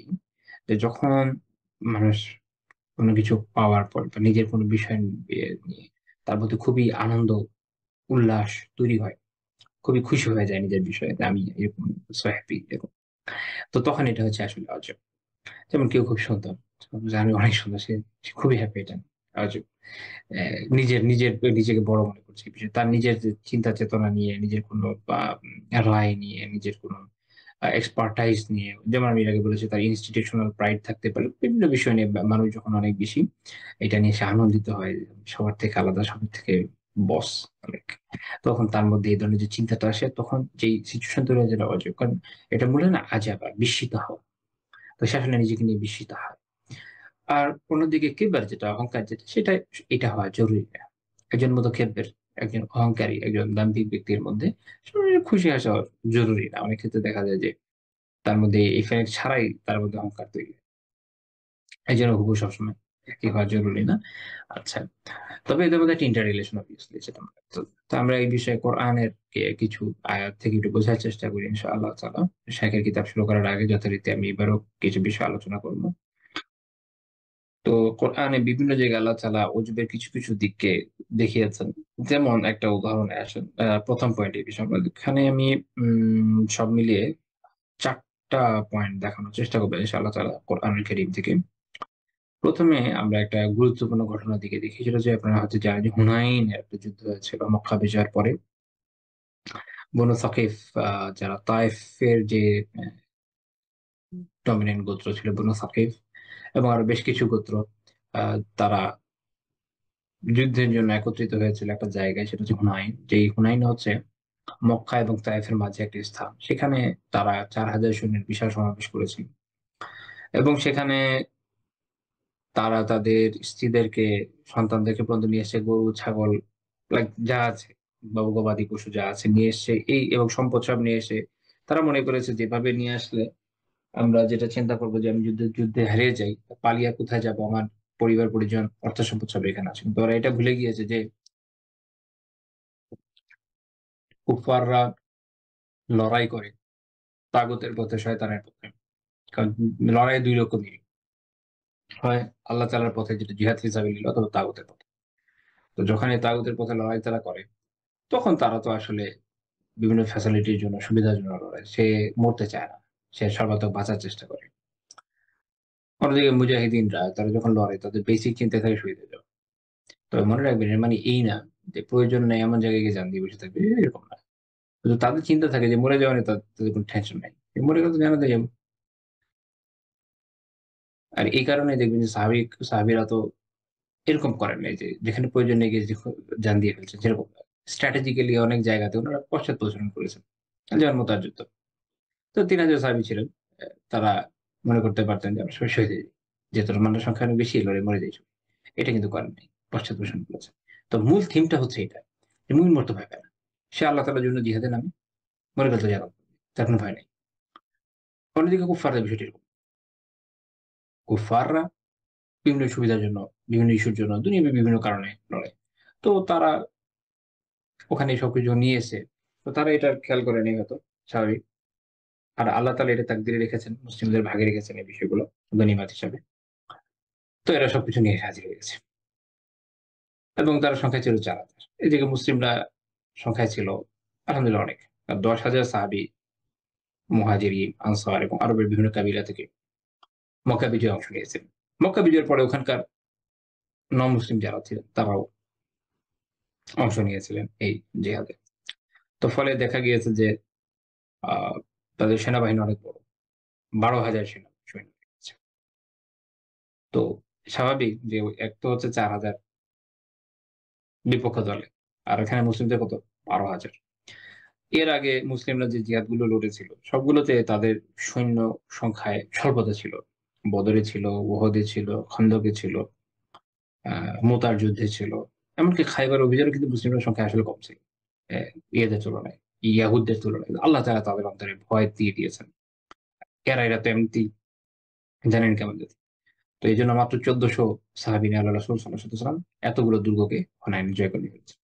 যে যখন মানুষ কোন কিছু পাওয়ার পর বা নিজের কোন বিষয় নিয়ে তার মধ্যে খুবই আনন্দ, উল্লাস তৈরি হয়। খুবই খুশি হয়ে যায় নিজের বিষয়ে যে আমি এরকম সো হ্যাপি এরকম। তো তখন এটা হচ্ছে আসলে অজব। যেমন কেউ খুব সুন্দর, যে আমি অনেক সুন্দর সে খুবই হ্যাপি এটা অজব। অ্যা নিজেকে বড় মনে করছে এই বিষয়ে। তার নিজের যে চিন্তা চেতনা নিয়ে, নিজের কোনো রায় নিয়ে, নিজের কোনো এক্সপার্টাইজ নিয়ে, যেমন আমি এর আগে বলেছি তার ইনস্টিটিউশনাল প্রাইড থাকতে পারে। বিভিন্ন বিষয় নিয়ে মানুষ যখন অনেক বেশি এটা নিয়ে সে আনন্দিত হয়। সবার থেকে আলাদা, সবার থেকে বস অনেক। তখন তার মধ্যে এই ধরনের যে চিন্তাটা আসে তখন যেই সিচুয়েশন তৈরি হয় যেটা অজব। কারণ এটা বলে না আজাবা, বিস্মিত হওয়া। তো সে আসলে নিজেকে নিয়ে বিস্মিত হয়। আর অন্যদিকে কিবর যেটা অহংকার যেটা সেটা এটা হওয়া জরুরি না। একজন মুতাকাব্বির, একজন অহংকারী, একজন দাম্ভিক ব্যক্তির মধ্যে খুশি আসা জরুরি না। অনেক ক্ষেত্রে দেখা যায় যে তার মধ্যে ইফেক্ট ছাড়াই তার মধ্যে অহংকার তৈরি হয়। এজন্য হুবহু সবসময় একই হওয়া জরুরি না। আচ্ছা। তবে এদের মধ্যে একটা ইন্টার রিলেশন obviously সেটা তো আমরা এই বিষয়ে কোরআনের কিছু আয়াত থেকে একটু বোঝার চেষ্টা করি ইনশাআল্লাহ তাআলা। শাইখের কিতাব শুরু করার আগে যথারীতি আমি এবারও কিছু বিষয় আলোচনা করব। তো কোরআনে বিভিন্ন জায়গায় আল্লাহ তাআলা উজবের কিছু, কিছু দিককে দেখিয়েছেন। যেমন একটা উদাহরণে আসেন। ১ম পয়েন্ট এই বিষয় এখানে আমি সব মিলিয়ে ৪ টা পয়েন্ট দেখানোর চেষ্টা করব ইনশাআল্লাহ তাআলা কোরআনুল কারীম থেকে। ১ম এ আমরা একটা গুরুত্বপূর্ণ ঘটনার দিকে দেখি। সেটা হচ্ছে আপনারা হয়তো জানেন যে হুনাইনের একটা যুদ্ধ হয়েছিল মক্কা বিজয়ের পরে। বনু সাকিফ আ যারা তায়েফের যে ডমিন্যান্ট গোত্র ছিল বনু সাকিফ এবং আরো বেশ কিছু গোত্র আ তারা যুদ্ধের জন্য একত্রিত হয়েছিল একটা জায়গায় সেটা হচ্ছে হুনাইন। যেই হুনাইন হচ্ছে মক্কা এবং তায়েফের মাঝে একটি স্থান। সেখানে তারা ৪,০০০ সৈন্যের বিশাল সমাবেশ করেছিল। এবং সেখানে তারা তাদের স্ত্রীদেরকে, সন্তানদেরকে পর্যন্ত নিয়ে এসছে গরু, ছাগল লাইক যা আছে বা গবাদি পশু যা আছে নিয়ে এসছে এবং সম্পদ সব নিয়ে এসে তারা মনে করেছে যেভাবে নিয়ে আসলে আমরা যেটা চিন্তা করবো যে আমি যুদ্ধে হারিয়ে যাই, পালিয়ে কোথায় যাবো, আমার পরিবার পরিজন অর্থ সম্পদ সব এখানে আছে। কিন্তু ওরা এটা ভুলে গিয়েছে যে কুফাররা লড়াই করে তাগুতের পথে, শয়তানের পথে। কারণ লড়াই দুই রকমই হয়, আল্লাহ তাআলার পথে যেটা জিহাদ ফিসাবিলিল্লাহ, অথবা তাগুতের পথে। তো যখন এই তাগুতের পথে লড়াই তারা করে, তখন তারা তো আসলে বিভিন্ন ফ্যাসিলিটির জন্য, সুবিধার জন্য লড়াই। সে মরতে চায় না, সে সর্বাত্মক বাঁচার চেষ্টা করে। অন্যদিকে মুজাহিদিনরা তারা যখন লড়ে, তাদের বেসিক চিন্তা থাকে শহীদ হয়ে যাওয়া। তবে মনে রাখবেন, এর মানে এই না যে প্রয়োজন নেই এমন জায়গায় গিয়ে জান দিয়ে বসে থাকবে, এরকম না। কিন্তু তাদের চিন্তা থাকে যে মরে যাওয়া নিয়ে তাদের কোনো টেনশন নাই, মরে গেলে তো জানাতে যাবো। আর এই কারণে দেখবেন যে সাহাবিরা তো এরকম করেন নাই যে যেখানে প্রয়োজন নেই গিয়ে জান দিয়ে ফেলছেন, যেরকম স্ট্র্যাটেজিক্যালি অনেক জায়গাতে ওনারা পশ্চাৎপসরণ করেছেন। যেমন মুতার যুদ্ধ, তো ৩,০০০ সাহাবী ছিলেন। তারা মনে করতে পারতেন যে আমরা সবাই শহীদ হয়ে যাই, যেহেতু মানুষের সংখ্যা অনেক বেশি, লড়ে মরে যাই সবাই। এটা কিন্তু করেন নাই, পশ্চাৎপসরণ করেছেন। তো মূল থিমটা হচ্ছে এটা, যে মুমিন মরতে ভয় পায় না। সে আল্লাহ তাআলার জন্য জিহাদে নামে, মরে গেল তো জান্নাত পাবে, তার কোনো ভয় নেই। অন্যদিকে কুফফারদের বিষয়টি এরকম। কুফফাররা বিভিন্ন সুবিধার জন্য, বিভিন্ন ইস্যুর জন্য, দুনিয়াবী বিভিন্ন কারণে লড়ে। তো তারা ওখানে সবকিছু নিয়ে এসে, তো তারা এটা খেয়াল করে নেই হয়তো, স্বাভাবিক। আর আল্লাহ তাআলা এটা তাকদীরে রেখেছেন, মুসলিমদের ভাগে রেখেছেন এই বিষয়গুলো গনিমত হিসাবে। তো এরা সবকিছু নিয়ে এসে হাজির হয়ে গেছে। এবং তারা সংখ্যায় ছিল ৪,০০০। এদিকে মুসলিমরা সংখ্যায় ছিল আলহামদুলিল্লাহ অনেক। ১০,০০০ সাহাবী, মুহাজিরিন, আনসার এবং আরবের বিভিন্ন কাবিলা থেকে মক্কা বিজয়ে অংশ নিয়েছেন। মক্কা বিজয়ের পরে ওখানকার নন-মুসলিম যারা ছিলেন তারাও অংশ নিয়েছিলেন এই জিহাদে। তো ফলে দেখা গিয়েছে যে আ তাদের সেনাবাহিনী অনেক বড়। ১২,০০০ সৈন্য আছে। তো স্বাভাবিক যে এক তো হচ্ছে ৪,০০০ বিপক্ষ দলে। আর এখানে মুসলিমদের কত? ১২,০০০। এর আগে মুসলিমরা যে জিহাদগুলো লড়েছিল, সবগুলোতে তাদের সৈন্য সংখ্যায় স্বল্পতা ছিল। বদরে ছিল, উহুদে ছিল, খন্দকে ছিল, আ মুতার যুদ্ধে ছিল। এমনকি খাইবার অভিযানেও কিন্তু মুসলিমদের সংখ্যা আসলে কম ছিল। অ্যা ইয়েদের তুলনায়, ইয়াহুদদের তুলনায়। আল্লাহ তাআলা তাদের অন্তরে ভয় দিয়ে দিয়েছেন। এরা তো এমনিতেই জানেন কেমন জাতি। তো এইজন্য মাত্র ১৪০০ সাহাবী নিয়ে আল্লাহ রাসূল সাল্লাল্লাহু আলাইহি ওয়াসাল্লাম এতগুলো দুর্গকে হুনাইনে জয় করে নিয়ে ফেলেছে।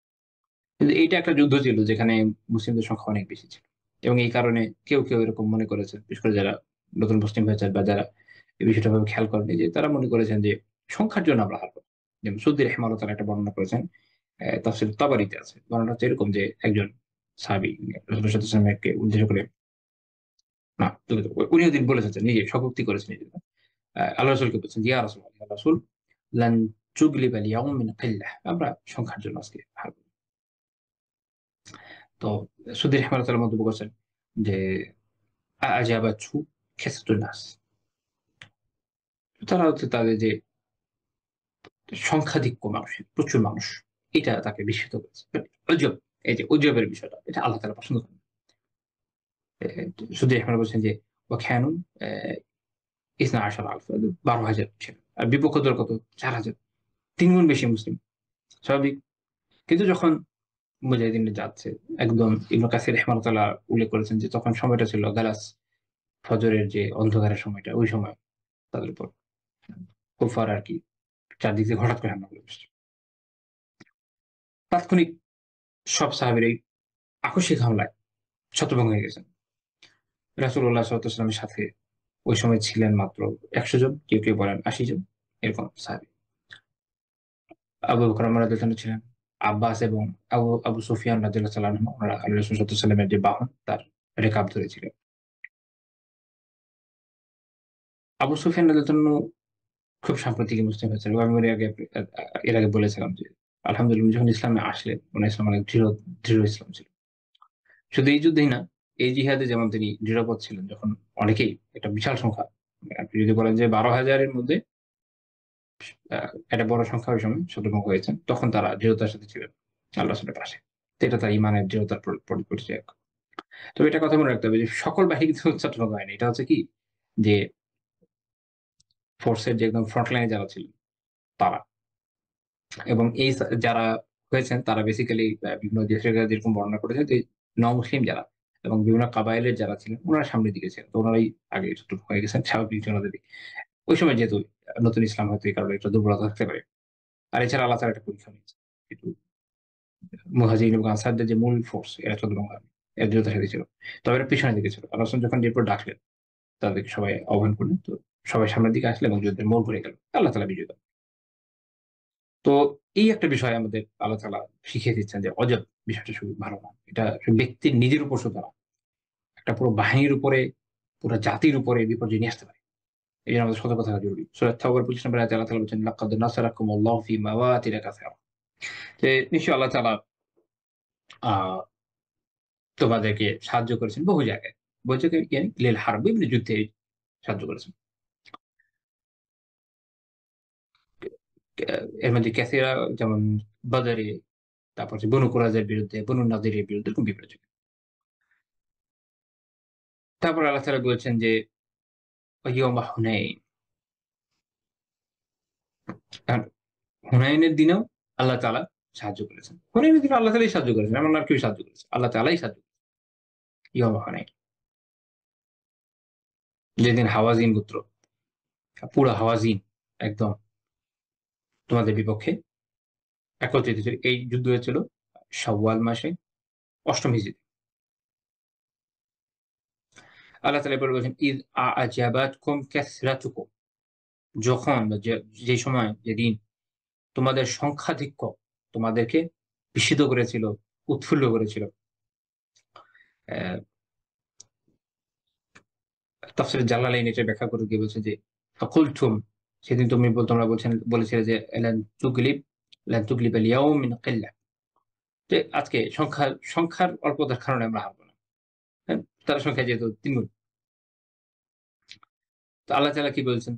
কিন্তু এইটা একটা যুদ্ধ ছিল যেখানে মুসলিমদের সংখ্যা অনেক বেশি ছিল। এবং এই কারণে কেউ এরকম মনে করেছেন, বিশেষ করে যারা নতুন মুসলিম হয়েছেন বা যারা এই বিষয়টা ভাবে খেয়াল করেননি, যে তারা মনে করেছেন যে সংখ্যার জন্য আমরা হারব। যেমন সুদ্দি রাহিমাহুল্লাহ তাআলা একটা বর্ণনা করেছেন, তাফসীর তাবারিতে আছে। বর্ণনাটা হচ্ছে এরকম যে একজন সাহাবী রাসূলুল্লাহ সাল্লাল্লাহু আলাইহি ওয়াসাল্লামকে উদ্দেশ্য করে, না দুঃখিত, উনি ওদিন বলে এসেছেন, নিজে স্বীকারোক্তি করেছেন নিজে। আল্লাহ রাসূলকে বলছেন, ইয়া রাসূলুল্লাহ, ইয়া রাসূল, লান তুগলিবা আল-ইয়াওম মিন কিল্লাহ। আমরা সংখ্যার জন্য আজকে হারব। তো সুদ্দি রাহিমাহুল্লাহ তাআলা মন্তব্য করছেন যে আ'জাবাতহু কাসরাতুন নাস। তারা হচ্ছে তাদের যে সংখ্যাধিক্য মানুষের, প্রচুর মানুষ, এটা তাকে বিস্মিত করেছে। ওজব, এই যে ওজবের বিষয়টা, এটা আল্লাহ তাআলা পছন্দ করেন না। সুদ্দি রাহিমাহুল্লাহ বলছেন যে ওয়া কানু অ্যা ১২,০০০ ১২,০০০ ছিল। আর বিপক্ষ দল কত? ৪,০০০। ৩ গুণ বেশি মুসলিম। স্বাভাবিক। কিন্তু যখন মুজাহিদিনরা যাচ্ছে, একদম ইবনে কাসির রাহিমাহুল্লাহ উল্লেখ করেছেন যে তখন সময়টা ছিল গালাস, ফজরের যে অন্ধকারের সময়টা, ওই সময় তাদের উপর কুফার আরকি চারদিক থেকে হঠাৎ করে হামলা করে বসছে। তাৎক্ষণিক সব সাহাবীরাই আকস্মিক হামলায় ছত্রভঙ্গ হয়ে গেছেন। রাসূলুল্লাহ সাল্লাল্লাহু আলাইহি ওয়াসাল্লামের সাথে ওই সময় ছিলেন মাত্র ১০০ জন, কেউ বলেন ৮০ জন, এরকম সাহাবী। আবু বকর রাদিয়াল্লাহু আনহু ছিলেন। আব্বাস এবং আবু সুফিয়ান রাদিয়াল্লাহু তাআলা আনহু, উনারা আল্লাহর রাসূল সাল্লাল্লাহু আলাইহি ওয়াসাল্লামের যে বাহন, তার রেকাব ধরেছিলেন। আবু সুফিয়ান রাদিয়াল্লাহু আনহু খুব সাম্প্রতিক মুসলিম হয়েছেন, এবং আমি এর আগে বলেছিলাম যে আলহামদুলিল্লাহ উনি যখন ইসলামে আসলেন, উনার ইসলাম অনেক দৃঢ় ইসলাম ছিল। শুধু এই যুদ্ধেই না, এই জিহাদে যেমন তিনি দৃঢ়পদ ছিলেন, যখন অনেকেই, একটা বিশাল সংখ্যা, আপনি যদি বলেন যে ১২,০০০ এর মধ্যে আ একটা বড় সংখ্যা ওই সময় শতভাগ হয়েছেন, তখন তারা দৃঢ়তার সাথে ছিলেন আল্লাহ রাসূলের পাশে। তো এটা তার ঈমানের দৃঢ়তার পরিচয়। তবে এটা কথা মনে রাখতে হবে যে সকল বাহিনী কিন্তু শতভাগ হয়নি। এটা হচ্ছে কি, যে ফোর্স এর যে একদম ফ্রন্ট লাইনে যারা ছিলেন তারা, এবং এই যারা হয়েছেন তারা বেসিক্যালি বিভিন্ন দেশের যেরকম বর্ণনা করেছেন যে নন-মুসলিম যারা, এবং বিভিন্ন কাবাইলের যারা ছিলেন ওনারা সামনের দিকে ছিলেন। তো ওনারাই আগে একটু হয়ে গেছেন স্বাভাবিক ওনাদেরই। ওই সময় যেহেতু নতুন ইসলাম হয়তো এই কারণে একটা দুর্বলতা থাকতে পারে। আর এছাড়া আল্লাহ তাআলা একটা পরীক্ষা নিয়েছে। কিন্তু মুহাজিরিন এবং আনসারদের যে মূল ফোর্স এরা চন্দ্রভাগা এর দ্রুততার সাথে ছিল। তবে এরা পিছনের দিকে ছিল। আল্লাহ রাসূল যখন এরপর ডাকলেন তাদেরকে সবাই আহ্বান করলেন। তো সবাই সামনের দিকে আসলে এবং যুদ্ধের মোড় ঘুরে গেল। আল্লাহ তাআলা বিজয় দান। তো এই একটা বিষয় আমাদের আল্লাহ তাআলা শিখিয়ে দিচ্ছেন যে অজব বিষয়টা শুধু ভালো না। এটা ব্যক্তির নিজের উপর শুধু না। একটা পুরো বাহিনীর উপরে, পুরো জাতির উপরে বিপর্যয় নিয়ে আসতে পারে। এজন্য আমাদের সতর্ক থাকা জরুরি। সূরা তাওবার ২৫ নম্বর আয়াতে আল্লাহ তাআলা বলছেন, "লাকাদ নাসারাকুমুল্লাহু ফি মাওয়াতিন কাসীরা।" যে নিশ্চয়ই আল্লাহ তাআলা আ তোমাদেরকে সাহায্য করেছেন বহু জায়গায়। বলছে কি ইয়ানি লিল হারব বিভিন্ন যুদ্ধে সাহায্য করেছেন। এর মধ্যে কাসীরা যেমন বদরে, তারপর হচ্ছে বনু কুরাইজার বিরুদ্ধে, বনু নাদিরের বিরুদ্ধে এরকম বিভিন্ন জায়গায়। তারপর আল্লাহ তাআলা বলেছেন যে, "ওয়াইয়াউমা হুনাইন।" আর হুনাইনের দিনেও আল্লাহ তাআলা সাহায্য করেছেন। হুনাইনের দিনে আল্লাহ তাআলাই সাহায্য করেছেন। এমন আর কেউ সাহায্য করেছে। আল্লাহ তাআলাই সাহায্য করেছেন। ইয়াউমা হুনাইন। যেদিন হাওয়াযিন গোত্র, পুরা হাওয়াযিন একদম তোমাদের বিপক্ষে একত্রিত ছিল। এই যুদ্ধ হয়েছিল শাওয়াল মাসে ৮ম হিজরি। আল্লাহ তাআলা এরপরে বলছেন, "ইয আ'জাবাতকুম কাসরাতুকুম।" যখন বা যে সময় যেদিন তোমাদের সংখ্যাধিক্য তোমাদেরকে বিস্মিত করেছিল, উৎফুল্ল করেছিল। অ্যা তাফসীরে জালালাইন এটা ব্যাখ্যা করতে গিয়ে বলছে যে, "ফাকুলতুম" সেদিন তোমরা বলেছিলে যে, লান তুগলিবাল ইয়াউম মিন কিল্লাহ" যে আজকে সংখ্যার অল্পতার কারণে আমরা হারব না। হ্যাঁ? তার সংখ্যা যেহেতু ৩ গুণ। তো আল্লাহ তাআলা কি বলছেন?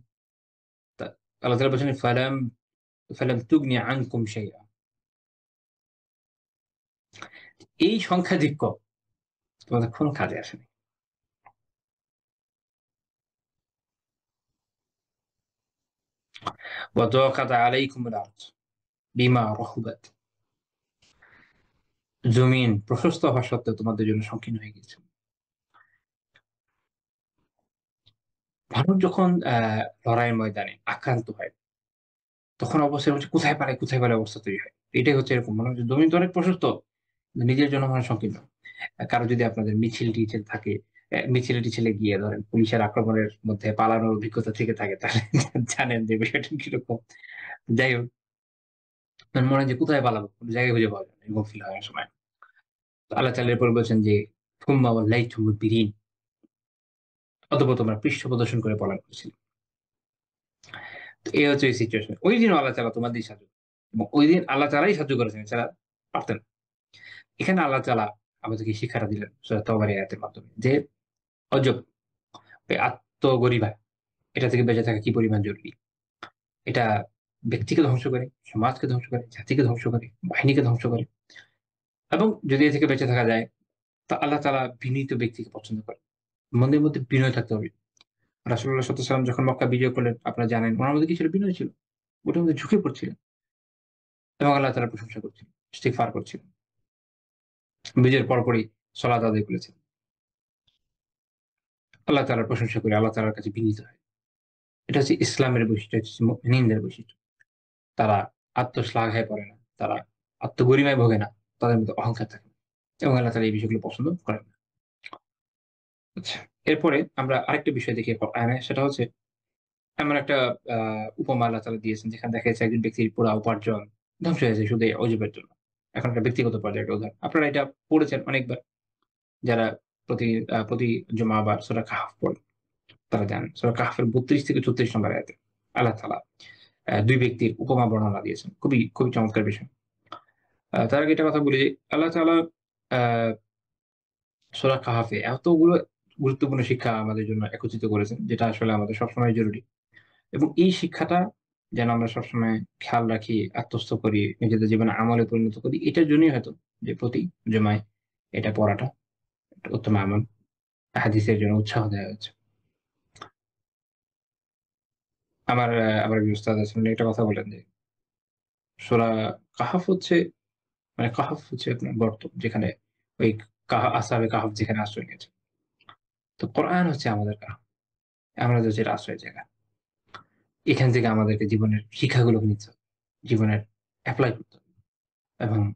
তা আল্লাহ তাআলা বলছেন, ফালাম তুগনি আনকুম শাইআ।" এই সংখ্যাধিক্য তোমাদের কোন কাজে আসেনি। ওয়া দাকাত আলাইকুমুল আরদ বিমা রাহুবাত। জমিন প্রশস্ত হওয়া সত্ত্বেও তোমাদের জন্য সংকীর্ণ হয়ে গিয়েছে। মানুষ যখন লড়াইয়ের ময়দানে আক্রান্ত হয়, তখন অবশ্যই হচ্ছে কোথায় পালায় অবস্থা তৈরি হয়। এটাই হচ্ছে এরকম মনে হচ্ছে জমিন তো অনেক প্রশস্ত, নিজের জন্য মনে হয় সংকীর্ণ। কারো যদি আপনাদের মিছিল-টিছিল থাকে, মিছিলে-টিছিলে গিয়ে ধরেন পুলিশের আক্রমণের মধ্যে পালানোর অভিজ্ঞতা থেকে থাকে তাহলে জানেন যে বিষয়টা কিরকম। যাই হোক, মনে হয় যে কোথায় পালাবো? কোন জায়গায় খুঁজে পাওয়া যায় না। এরকম ফিল হয় অনেক সময়। তো আল্লাহ তাআলা এরপরে বলছেন যে, "থুম্মা ওয়াল্লাইতুম মুদবিরিন।" অতঃপর তোমরা পৃষ্ঠ প্রদর্শন করে পলায়ন করেছিলে। তো এই হচ্ছে এই সিচুয়েশন। ঐদিনও আল্লাহ তাআলা তোমাদেরই সাহায্য এবং ঐদিন আল্লাহ তাআলাই সাহায্য করেছেন। এছাড়া পারতেন না। এখানে আল্লাহ তাআলা আমাদেরকে শিক্ষাটা দিলেন সূরা তাওবার এই আয়াতের মাধ্যমে যে অজব এই আত্মগরিমা এটা থেকে বেঁচে থাকা কি পরিমাণ জরুরি। এটা ব্যক্তিকে ধ্বংস করে, সমাজকে ধ্বংস করে, জাতিকে ধ্বংস করে, বাহিনীকে ধ্বংস করে এবং যদি এ থেকে বেঁচে থাকা যায় তা আল্লাহ তাআলা বিনীত ব্যক্তিকে পছন্দ করেন। মনের মধ্যে বিনয় থাকতে হবে। রাসূলুল্লাহ সাল্লাল্লাহু আলাইহি ওয়াসাল্লাম যখন মক্কা বিজয় করলেন আপনারা জানেন উনার মধ্যে কি ছিল? বিনয় ছিল। ওটার মধ্যে ঝুঁকে পড়ছিলেন এবং আল্লাহ তাআলার প্রশংসা করছিলেন, ইস্তিগফার করছিলেন। বিজয়ের পরপরই সালাত আদায় করেছেন। আল্লাহ তাআলার প্রশংসা করে আল্লাহ তাআলার কাছে বিনীত হয়। এটা হচ্ছে ইসলামের বৈশিষ্ট্য, এটা হচ্ছে মুমিনদের বৈশিষ্ট্য। তারা আত্মশ্লাঘায় পড়ে না। তারা আত্মগরিমায় ভোগে না। তাদের মধ্যে অহংকার থাকে না। এবং আল্লাহ তাআলা এই বিষয়গুলো পছন্দ করেন না। আচ্ছা। এরপরে আমরা আরেকটা বিষয় দেখি কোরআনে সেটা হচ্ছে এমন একটা আ উপমা আল্লাহ তাআলা দিয়েছেন যেখানে দেখা যাচ্ছে একজন ব্যক্তির পুরা উপার্জন ধ্বংস হয়ে যায় শুধু এই অজুবের জন্য। এখন একটা ব্যক্তিগত পর্যায়ে একটা উদাহরণ। আপনারা এটা পড়েছেন অনেকবার। যারা প্রতি জুমা বা সূরা কাহফ পড়েন তারা জানেন। সূরা কাহফের ৩২ থেকে ৩৪ নম্বর আয়াতে আল্লাহ তাআলা ২ ব্যক্তির উপমা বর্ণনা দিয়েছেন। খুবই চমৎকার বিষয়। তার আগে একটা কথা বলি যে আল্লাহ তাআলা আ সূরা কাহাফে এতগুলো গুরুত্বপূর্ণ শিক্ষা আমাদের জন্য একত্রিত করেছেন, যেটা আসলে আমাদের সবসময় জরুরি। এবং এই শিক্ষাটা যেন আমরা সবসময় খেয়াল রাখি, আত্মস্থ করি, নিজেদের জীবনে আমলে পরিণত করি। এটার জন্যই হয়তো যে প্রতি জুমায় এটা পড়াটা একটা উত্তম আমল। হাদিসের জন্য উৎসাহ দেওয়া হয়েছে। আমার এক উস্তাদ আছেন উনি একটা কথা বলেন যে, সূরা কাহাফ হচ্ছে মানে কাহাফ হচ্ছে আপনার গর্ত যেখানে ওই আসহাবে কাহাফ যেখানে আশ্রয় নিয়েছে। তো কোরআন হচ্ছে আমাদের কাহাফ, আমাদের হচ্ছে আশ্রয়ের জায়গা। এখান থেকে আমাদেরকে জীবনের শিক্ষাগুলোকে নিতে হবে, জীবনের এপ্লাই করতে হবে। এবং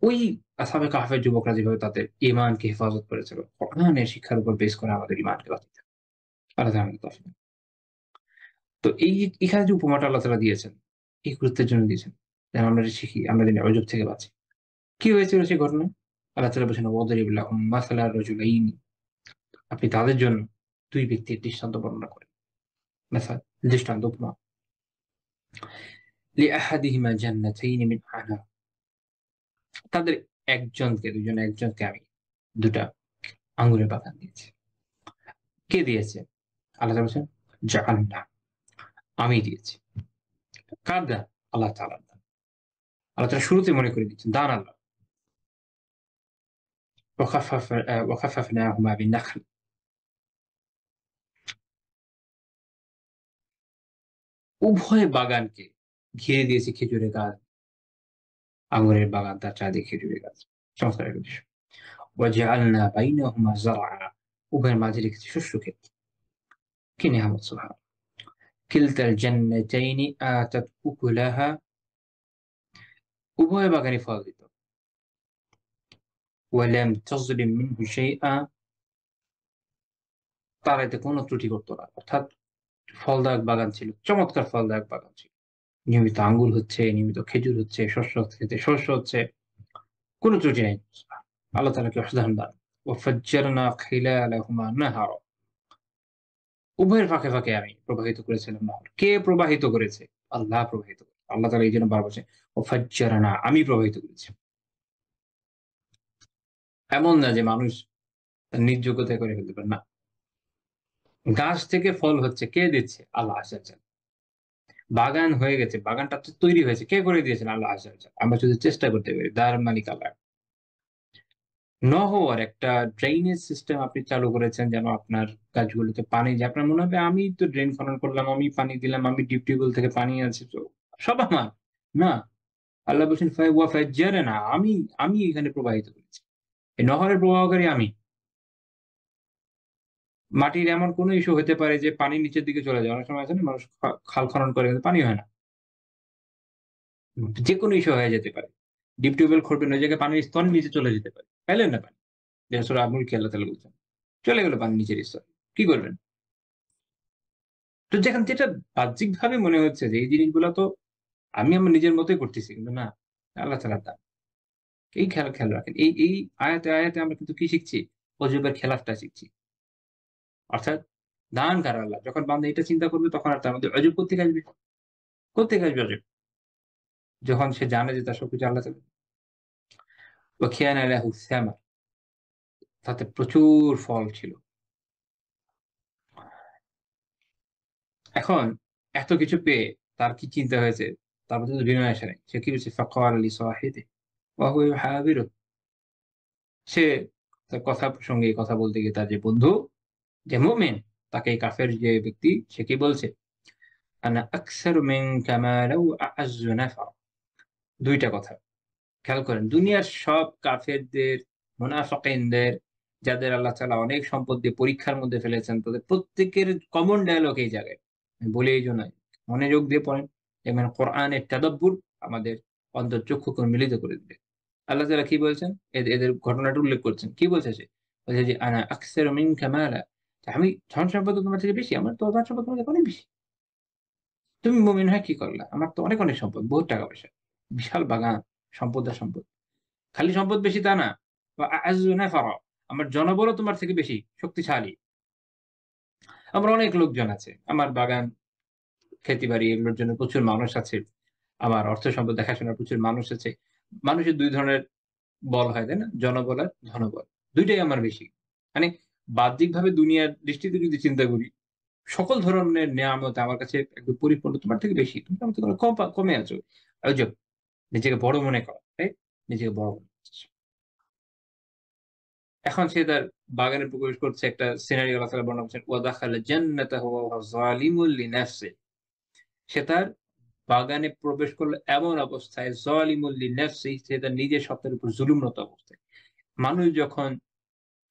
ওই আসহাবে কাহাফের যুবকরা যেভাবে তাদের ঈমানকে হেফাজত করেছিল, কোরআনের শিক্ষার উপর বেস করে আমাদের ঈমানকে বাঁচাতে হবে। আল্লাহ তাআলা আমাদের তৌফিক দান। তো এখানে যে উপমাটা আল্লাহ তাআলা দিয়েছেন, এই গুরুত্বের জন্য দিয়েছেন, যেন আমরা এটা শিখি, আমরা যেন অযুব থেকে বাঁচি। কি হয়েছিল সেই ঘটনায়? আল্লাহ তাআলা বলছেন, ওয়াদরিব লাহুম মাসালা রাজুলাইনি, আপনি তাদের জন্য ২ ব্যক্তির দৃষ্টান্ত বর্ণনা করেন। মাসাল, দৃষ্টান্ত, উপমা। লিআহাদিহিমা জান্নাতাইনি মিন আনাব, তাদের একজনকে আমি ২ টা আঙ্গুরের বাগান দিয়েছি। কে দিয়েছে? আল্লাহ তাআলা বলছেন, জাআলনা, আমি দিয়েছি। কার দান? আল্লাহ তাআলার দান। আল্লাহ তাআলা শুরুতে মনে করে দিচ্ছেন দান আল্লাহ। ওয়াখাফাফনাহুমা বিন-নাখল, উভয় বাগানকে ঘিরে দিয়েছি খেজুরের গাছ, আঙ্গুরের বাগান, তার চারদিকে খেজুরের গাছ। চমৎকার একটা দৃশ্য। ওয়াজআলনা বাইনাহুমা যারআ, উভয়ের মাঝে রেখেছি শস্য ক্ষেত। কি নিয়ামত! সুবহানাল্লাহ। কিলতাল জান্নাতাইনি আতাত উকুলাহা, উভয় বাগানই ফল দিত। ওয়ালাম তাজলিম মিনহু শাইআ, তারা এতে কোনো ত্রুটি করত না। অর্থাৎ ফলদায়ক বাগান ছিল, চমৎকার ফলদায়ক বাগান ছিল। নিয়মিত আঙ্গুর হচ্ছে, নিয়মিত খেজুর হচ্ছে, শস্য হচ্ছে, কোনো ত্রুটি নাই। আল্লাহ তাআলা কি অসাধারণ দান। ওয়াফাজ্জারনা খিলালাহুমা নাহারা, উভয়ের ফাঁকে ফাঁকে আমি প্রবাহিত করেছিলাম নহর। কে প্রবাহিত করেছে? আল্লাহ প্রবাহিত করেছে। আল্লাহ তাআলা এইজন্য বারবার বলছেন, ওয়াফাজ্জারনা, আমি প্রবাহিত করেছি। এমন না যে মানুষ তার নিজ যোগ্যতায় করে ফেলতে পারে না। গাছ থেকে ফল হচ্ছে, কে দিচ্ছে? আল্লাহ আযজা ওয়া জাল। বাগান হয়ে গেছে, বাগানটা তো তৈরি হয়েছে, কে করে দিয়েছেন? আল্লাহ আযজা ওয়া জাল। আমরা শুধু চেষ্টা করতে পারি, তার মালিক আল্লাহ। নহর, একটা ড্রেইনেজ সিস্টেম আপনি চালু করেছেন যেন আপনার গাছগুলোতে পানি যায়। আপনার মনে হবে আমি তো ড্রেন খনন করলাম, আমি পানি দিলাম, আমি ডিপ টিউবওয়েল থেকে পানি আনছি, তো সব আমার। না, আল্লাহ বলছেন ওয়াফাজ্জারনা, আমি এখানে প্রবাহিত করেছি। এই নহরের প্রবাহকারী আমি। মাটির এমন কোন ইস্যু হতে পারে যে পানি নিচের দিকে চলে যায়। অনেক সময় আছে না, মানুষ খাল খনন করে কিন্তু পানি হয় না। যেকোনো ইস্যু হয়ে যেতে পারে। ডিপ টিউবওয়েল খুঁড়বেন, ওই জায়গায় পানির স্তর নিচে চলে যেতে পারে। পাইলেন না পানি। যেটা সূরা আল-মুলকে আল্লাহ তাআলা বলছেন। চলে গেল পানি নিচের স্তরে। কি করবেন? তো যেটা বাহ্যিকভাবে মনে হচ্ছে যে এই জিনিসগুলা তো আমি আমার নিজের মতোই করতেছি। কিন্তু না, আল্লাহ তাআলার দান। এই খেয়াল রাখেন। এই আয়াতে আমরা কিন্তু কি শিখছি? অজুবের খেলাফটা শিখছি। অর্থাৎ দান কার? আল্লাহ। যখন বান্দা এটা চিন্তা করবে তখন আর তার মধ্যে অজুব কোত্থেকে আসবে? কোত্থেকে আসবে অজুব? যখন সে জানে যে তার সবকিছু আল্লাহ তাআলা। ওয়া খানা লাহু সামার, তাতে প্রচুর ফল ছিল। এখন এত কিছু পেয়ে তার কি চিন্তা হয়েছে? তার মধ্যে তো বিনয় আসে নাই। সে কি বলছে? ফাকালা লিসাহিবিহি ওয়া হুয়া ইউহাবিরুহু, সে তার কথা প্রসঙ্গে এই কথা বলতে গিয়ে তার যে বন্ধু, যে মুমিন, তাকে এই কাফের যে ব্যক্তি, সে কি বলছে? আনা আকসারু মিনকা মালান ওয়া আ'আজ্জু নাফারা। ২ টা কথা। খেয়াল করেন, দুনিয়ার সব কাফেরদের, মুনাফিকিনদের, যাদের আল্লাহ তাআলা অনেক সম্পদ দিয়ে পরীক্ষার মধ্যে ফেলেছেন, তাদের প্রত্যেকের কমন ডায়ালগ এই জায়গায়। আমি বলি এইজন্য, মনোযোগ দিয়ে পড়েন। দেখবেন কোরআনের তাদাব্বুর আমাদের অন্তর্চক্ষুকে মিলিত করে দিবে। আল্লাহ তাআলা কি বলছেন? এদের ঘটনাটা উল্লেখ করছেন। কি বলছে সে? বলছে যে, "আনা আকসারু মিনকা মালা", আমি ধন সম্পদ তোমার থেকে বেশি। আমার তো ধন সম্পদ তোমার থেকে অনেক বেশি। তুমি মুমিন হয়ে কি করলা? আমার তো অনেক, অনেক সম্পদ, বহুত টাকা-পয়সা। বিশাল বাগান, সম্পদ আর সম্পদ। খালি সম্পদ বেশি তা না। ওয়া আ'আজ্জু নাফারা, আমার জনবলও তোমার থেকে বেশি শক্তিশালী। আমার অনেক লোকজন আছে। আমার বাগান, ক্ষেতি-বাড়ি, এগুলোর জন্য প্রচুর মানুষ আছে। আমার অর্থ সম্পদ দেখাশোনার প্রচুর মানুষ আছে। মানুষের ২ ধরনের বল হয়, তাই না? জনবল আর ধনবল। ২ টাই আমার বেশি। মানে বাহ্যিকভাবে দুনিয়ার দৃষ্টিতে যদি চিন্তা করি, সকল ধরনের নেয়ামত আমার কাছে একদম পরিপূর্ণ, তোমার থেকে বেশি। তুমি আমার থেকে কমে আছো। আজব! নিজেকে বড় মনে করা, রাইট? নিজেকে বড় মনে করছে। এখন সে তার বাগানে প্রবেশ করছে, একটা সিনারিও আল্লাহ তাআলা বর্ণনা করছেন, ওয়া দাখালা জান্নাতাহু ওয়া হুয়া যালিমুন লিনাফসিহি। সে তার বাগানে প্রবেশ করল এমন অবস্থায়, যালিমুন লিনাফসিহি, সে তার নিজের সত্তার উপর জুলুমরত অবস্থায়। মানুষ যখন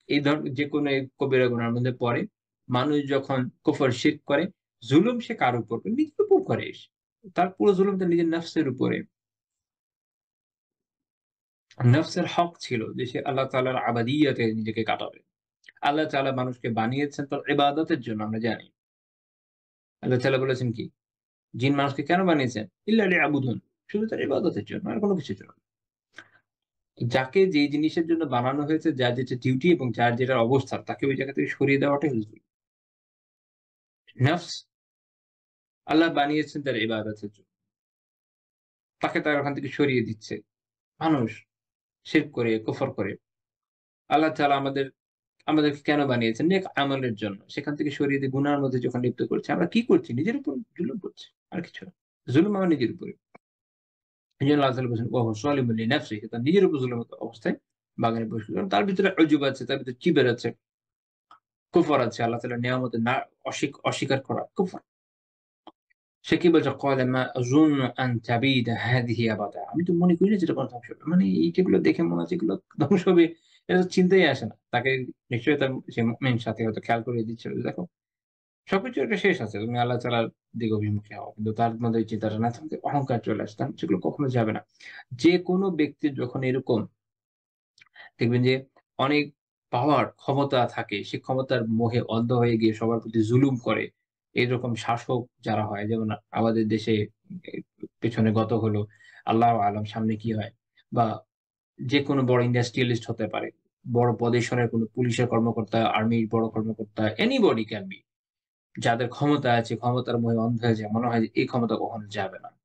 এই যে কোনো কবিরা গুনার মধ্যে পড়ে, মানুষ যখন কুফর শিরক করে, জুলুম সে কার উপর করে? নিজের উপর করে। তার পুরো জুলুমটা নিজের নফসের উপরে। নফসের হক ছিল যে সে আল্লাহ তাআলার আবাদিয়াতে নিজেকে কাটাবে। আল্লাহ তাআলা মানুষকে বানিয়েছেন তার ইবাদতের জন্য আমরা জানি। আল্লাহ তাআলা বলেছেন কি? জিন মানুষকে কেন বানিয়েছেন? ইল্লা লিয়াবুদুন। শুধু তার ইবাদতের জন্য, আর কোন কিছুর জন্য না। যাকে যেই জিনিসের জন্য বানানো হয়েছে, যার যেটা ডিউটি এবং যার যেটার অবস্থান, তাকে ওই জায়গা থেকে সরিয়ে দেওয়াটাই হলো জুলুম। নফস আল্লাহ বানিয়েছেন তার ইবাদতের জন্য। তাকে তার ওখান থেকে সরিয়ে দিচ্ছে। মানুষ শিরক করে, কুফর করে। আল্লাহ তাআলা আমাদেরকে কেন বানিয়েছেন? নেক আমলের জন্য। সেখান থেকে সরিয়ে দিয়ে গুনাহের মধ্যে যখন লিপ্ত করছি, আমরা কি করছি? নিজের উপর জুলুম করছি। আর কিছু না। জুলুম আমার নিজের উপরে। এজন্য আল্লাহ তাআলা বলছেন, "ওয়া হুয়া যালিমুন লিনাফসিহি।" তার নিজের উপর জুলুম অবস্থায় বাগানে বসে। কারণ তার ভিতরে উজব আছে, তার ভিতরে কিবর আছে, কুফর আছে। আল্লাহ তাআলার নিয়ামতের অস্বীকার করা কুফর। সে কি বলছে? "ক্বালা মা আযুন্নু আন তাবিদা হাযিহি আবাদা।" আমি তো মনে করি না যে এটা কোন ধ্বংস হবে। মানে যেগুলো দেখে মনে হচ্ছে এগুলো ধ্বংস হবে, এটা তো চিন্তাই আসে না। তাকে নিশ্চয়ই তার সে মুমিন সাথী হয়তো খেয়াল করিয়ে দিচ্ছিল যে, "দেখো সবকিছুর একটা শেষ আছে। তুমি আল্লাহ তাআলার দিকে অভিমুখী হও।" কিন্তু তার মধ্যে এই চিন্তাটা না থাকলে অহংকার চলে আসে। সেগুলো কখনো যাবে না। যেকোনো ব্যক্তির যখন এরকম দেখবেন যে অনেক পাওয়ার, ক্ষমতা থাকে, সে ক্ষমতার মোহে অন্ধ হয়ে গিয়ে সবার প্রতি জুলুম করে। এরকম শাসক যারা হয়, যেমন আমাদের দেশে এ পেছনে গত হলো, আল্লাহু আলাম সামনে কি হয়? বা যেকোনো বড় ইন্ডাস্ট্রিয়ালিস্ট হতে পারে। বড় পজিশনের কোনো পুলিশের কর্মকর্তা, আর্মির বড় কর্মকর্তা, anybody can be, যাদের ক্ষমতা আছে, ক্ষমতার মোহে অন্ধ হয়ে যায়। মনে হয় যে এই ক্ষমতা কখনো যাবে না।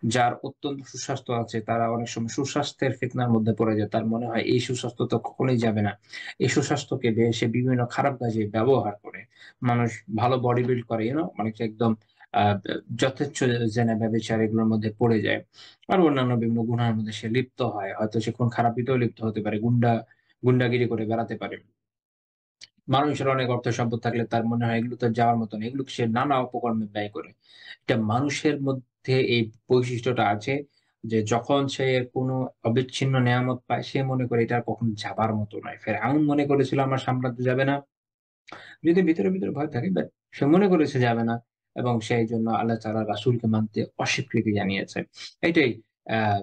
যার অত্যন্ত সুস্বাস্থ্য আছে তারা অনেক সময় সুস্বাস্থ্যের ফিতনার মধ্যে পড়ে যায়। তার মনে হয় এই সুস্বাস্থ্য তো কখনোই যাবে না। এই সুস্বাস্থ্যকে সে বিভিন্ন খারাপ কাজে ব্যবহার করে। মানুষ ভালো বডি বিল্ড করে, অনেকটা একদম আ যথেচ্ছ জেনা ব্যভিচার এগুলোর মধ্যে পড়ে যায়। আর অন্যান্য বিভিন্ন গুনাহের মধ্যে সে লিপ্ত হয়। হয়তো সে কোন খারাপিতেও লিপ্ত হতে পারে। গুন্ডাগিরি করে বেড়াতে পারে। মানুষের অনেক অর্থ সম্পদ থাকলে তার মনে হয় এগুলো তো যাওয়ার মতো না। এগুলো সে নানা অপকর্মে ব্যয় করে। এটা মানুষের মধ্যে এই বৈশিষ্ট্যটা আছে যে যখন সে কোনো অবিচ্ছিন্ন নেয়ামত পায় সে মনে করে এটা আর কখনো যাবার মতো নয়। ফেরাউন মনে করেছিল আমার সাম্রাজ্য যাবে না। যদি ভিতরে ভয় থাকে, বাট সে মনে করেছে যাবে না এবং সে এইজন্য আল্লাহ তাআলার রাসূলকে মানতে অস্বীকৃতি জানিয়েছে। এটাই আ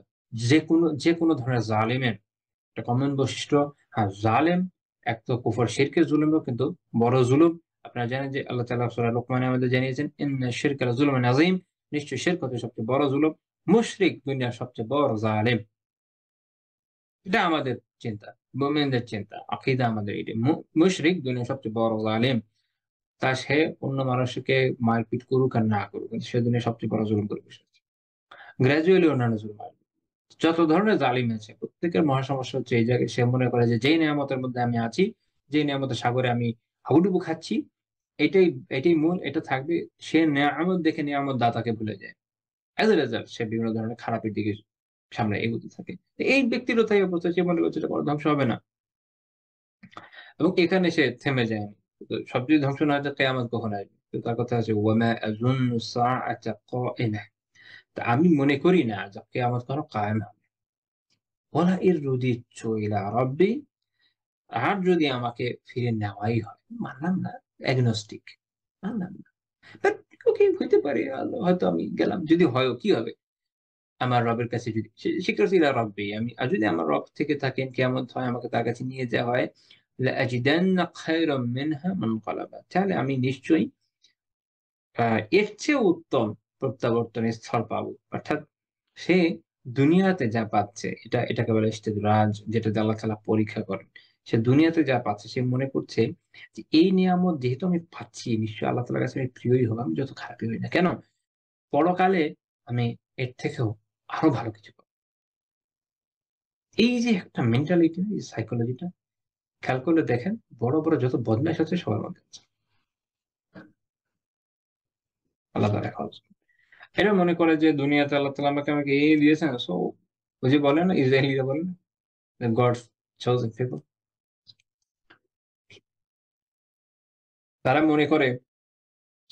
যেকোনো ধরনের জালিমের একটা কমন বৈশিষ্ট্য। হ্যাঁ, জালেম এক তো কুফর শিরকের জুলুমও কিন্তু বড় জুলুম। আপনারা জানেন যে আল্লাহ তাআলা সূরা লোকমানে আমাদের জানিয়েছেন, "ইন্না শিরকা লাযুলুমুন আযীম।" নিশ্চয়ই শিরক হচ্ছে সবচেয়ে বড় জুলুম। মুশরিক দুনিয়ার সবচেয়ে বড় জালেম। এটা আমাদের চিন্তা, মুমিনদের চিন্তা, আকীদা আমাদের এটাই। মুশরিক দুনিয়ার সবচেয়ে বড় জালেম। সে অন্য মানুষকে মারপিট করুক আর না করুক, কিন্তু সে দুনিয়ার সবচেয়ে বড় জুলুম করে বসে আছে। গ্র্যাজুয়ালি অন্যান্য জুলুম আসবে। যত ধরনের জালিম আছে প্রত্যেকের মহা সমস্যা হচ্ছে এই জায়গায় সে মনে করে যে যেই নিয়ামতের মধ্যে আমি আছি, যেই নিয়ামতের সাগরে আমি হাবুডুবু খাচ্ছি, এটাই এটাই মূল, এটা থাকবে। সে নিয়ামত দেখে নিয়ামত দাতাকে ভুলে যায়। অ্যাজ এ রেজাল্ট সে বিভিন্ন ধরনের খারাপের দিকে সামনে এগোতে থাকে। এই ব্যক্তিরও তাই অবস্থা, সে মনে করছে এটা কোনো ধ্বংস হবে না। এবং এখানে সে থেমে যায়নি। তো সব যদি ধ্বংস না হয় তো কেয়ামত কখন আসবে? তো তার কথা আছে, ওয়ামা আযুন্নু সাআতা কাইমা। তা আমি মনে করি না যে কেয়ামত কখনো কায়েম হবে। ওয়ালা ইন রুদিতু ইলা রাব্বি, আর যদি আমাকে ফিরে নেওয়াই হয়, মানলাম না, অ্যাগনস্টিক, মানলাম না। বাট ওকে, হইতে পারে হয়তো আমি গেলাম। যদি হয়ও কি হবে? আমার রবের কাছে যদি স্বীকৃতি ইলা রাব্বি, আর যদি আমার রব থেকে থাকেন কিয়ামত হয় আমাকে তার কাছে নিয়ে যাওয়া হয়, লাআজিদান্না খায়রাম মিনহা মুনকালাবা, তাহলে আমি নিশ্চয়ই আ এর চেয়ে উত্তম প্রত্যাবর্তনের স্থল পাবো। অর্থাৎ সে দুনিয়াতে যা পাচ্ছে এটাকে বলে ইস্তেদরাজ, যেটাতে আল্লাহ তাআলা পরীক্ষা করেন। সে দুনিয়াতে যা পাচ্ছে সে মনে করছে যে এই নিয়ামত যেহেতু আমি পাচ্ছি নিশ্চয়ই আল্লাহ তাআলার কাছে আমি প্রিয়ই হবো। আমি যত খারাপই হই না কেন? পরকালে আমি এর থেকেও আরো ভালো কিছু পাবো। এই যে একটা মেন্টালিটি, এই সাইকোলজিটা খেয়াল করলে দেখেন বড় যত বদমাইশ আছে সবার মধ্যে আছে। আলাদা রাখা উচিত। এরা মনে করে যে দুনিয়াতে আল্লাহ তাআলা আমাকে এই দিয়েছেন। সো ওই যে বলে না, ইসরায়েলিরা বলে না? God's chosen people। তারা মনে করে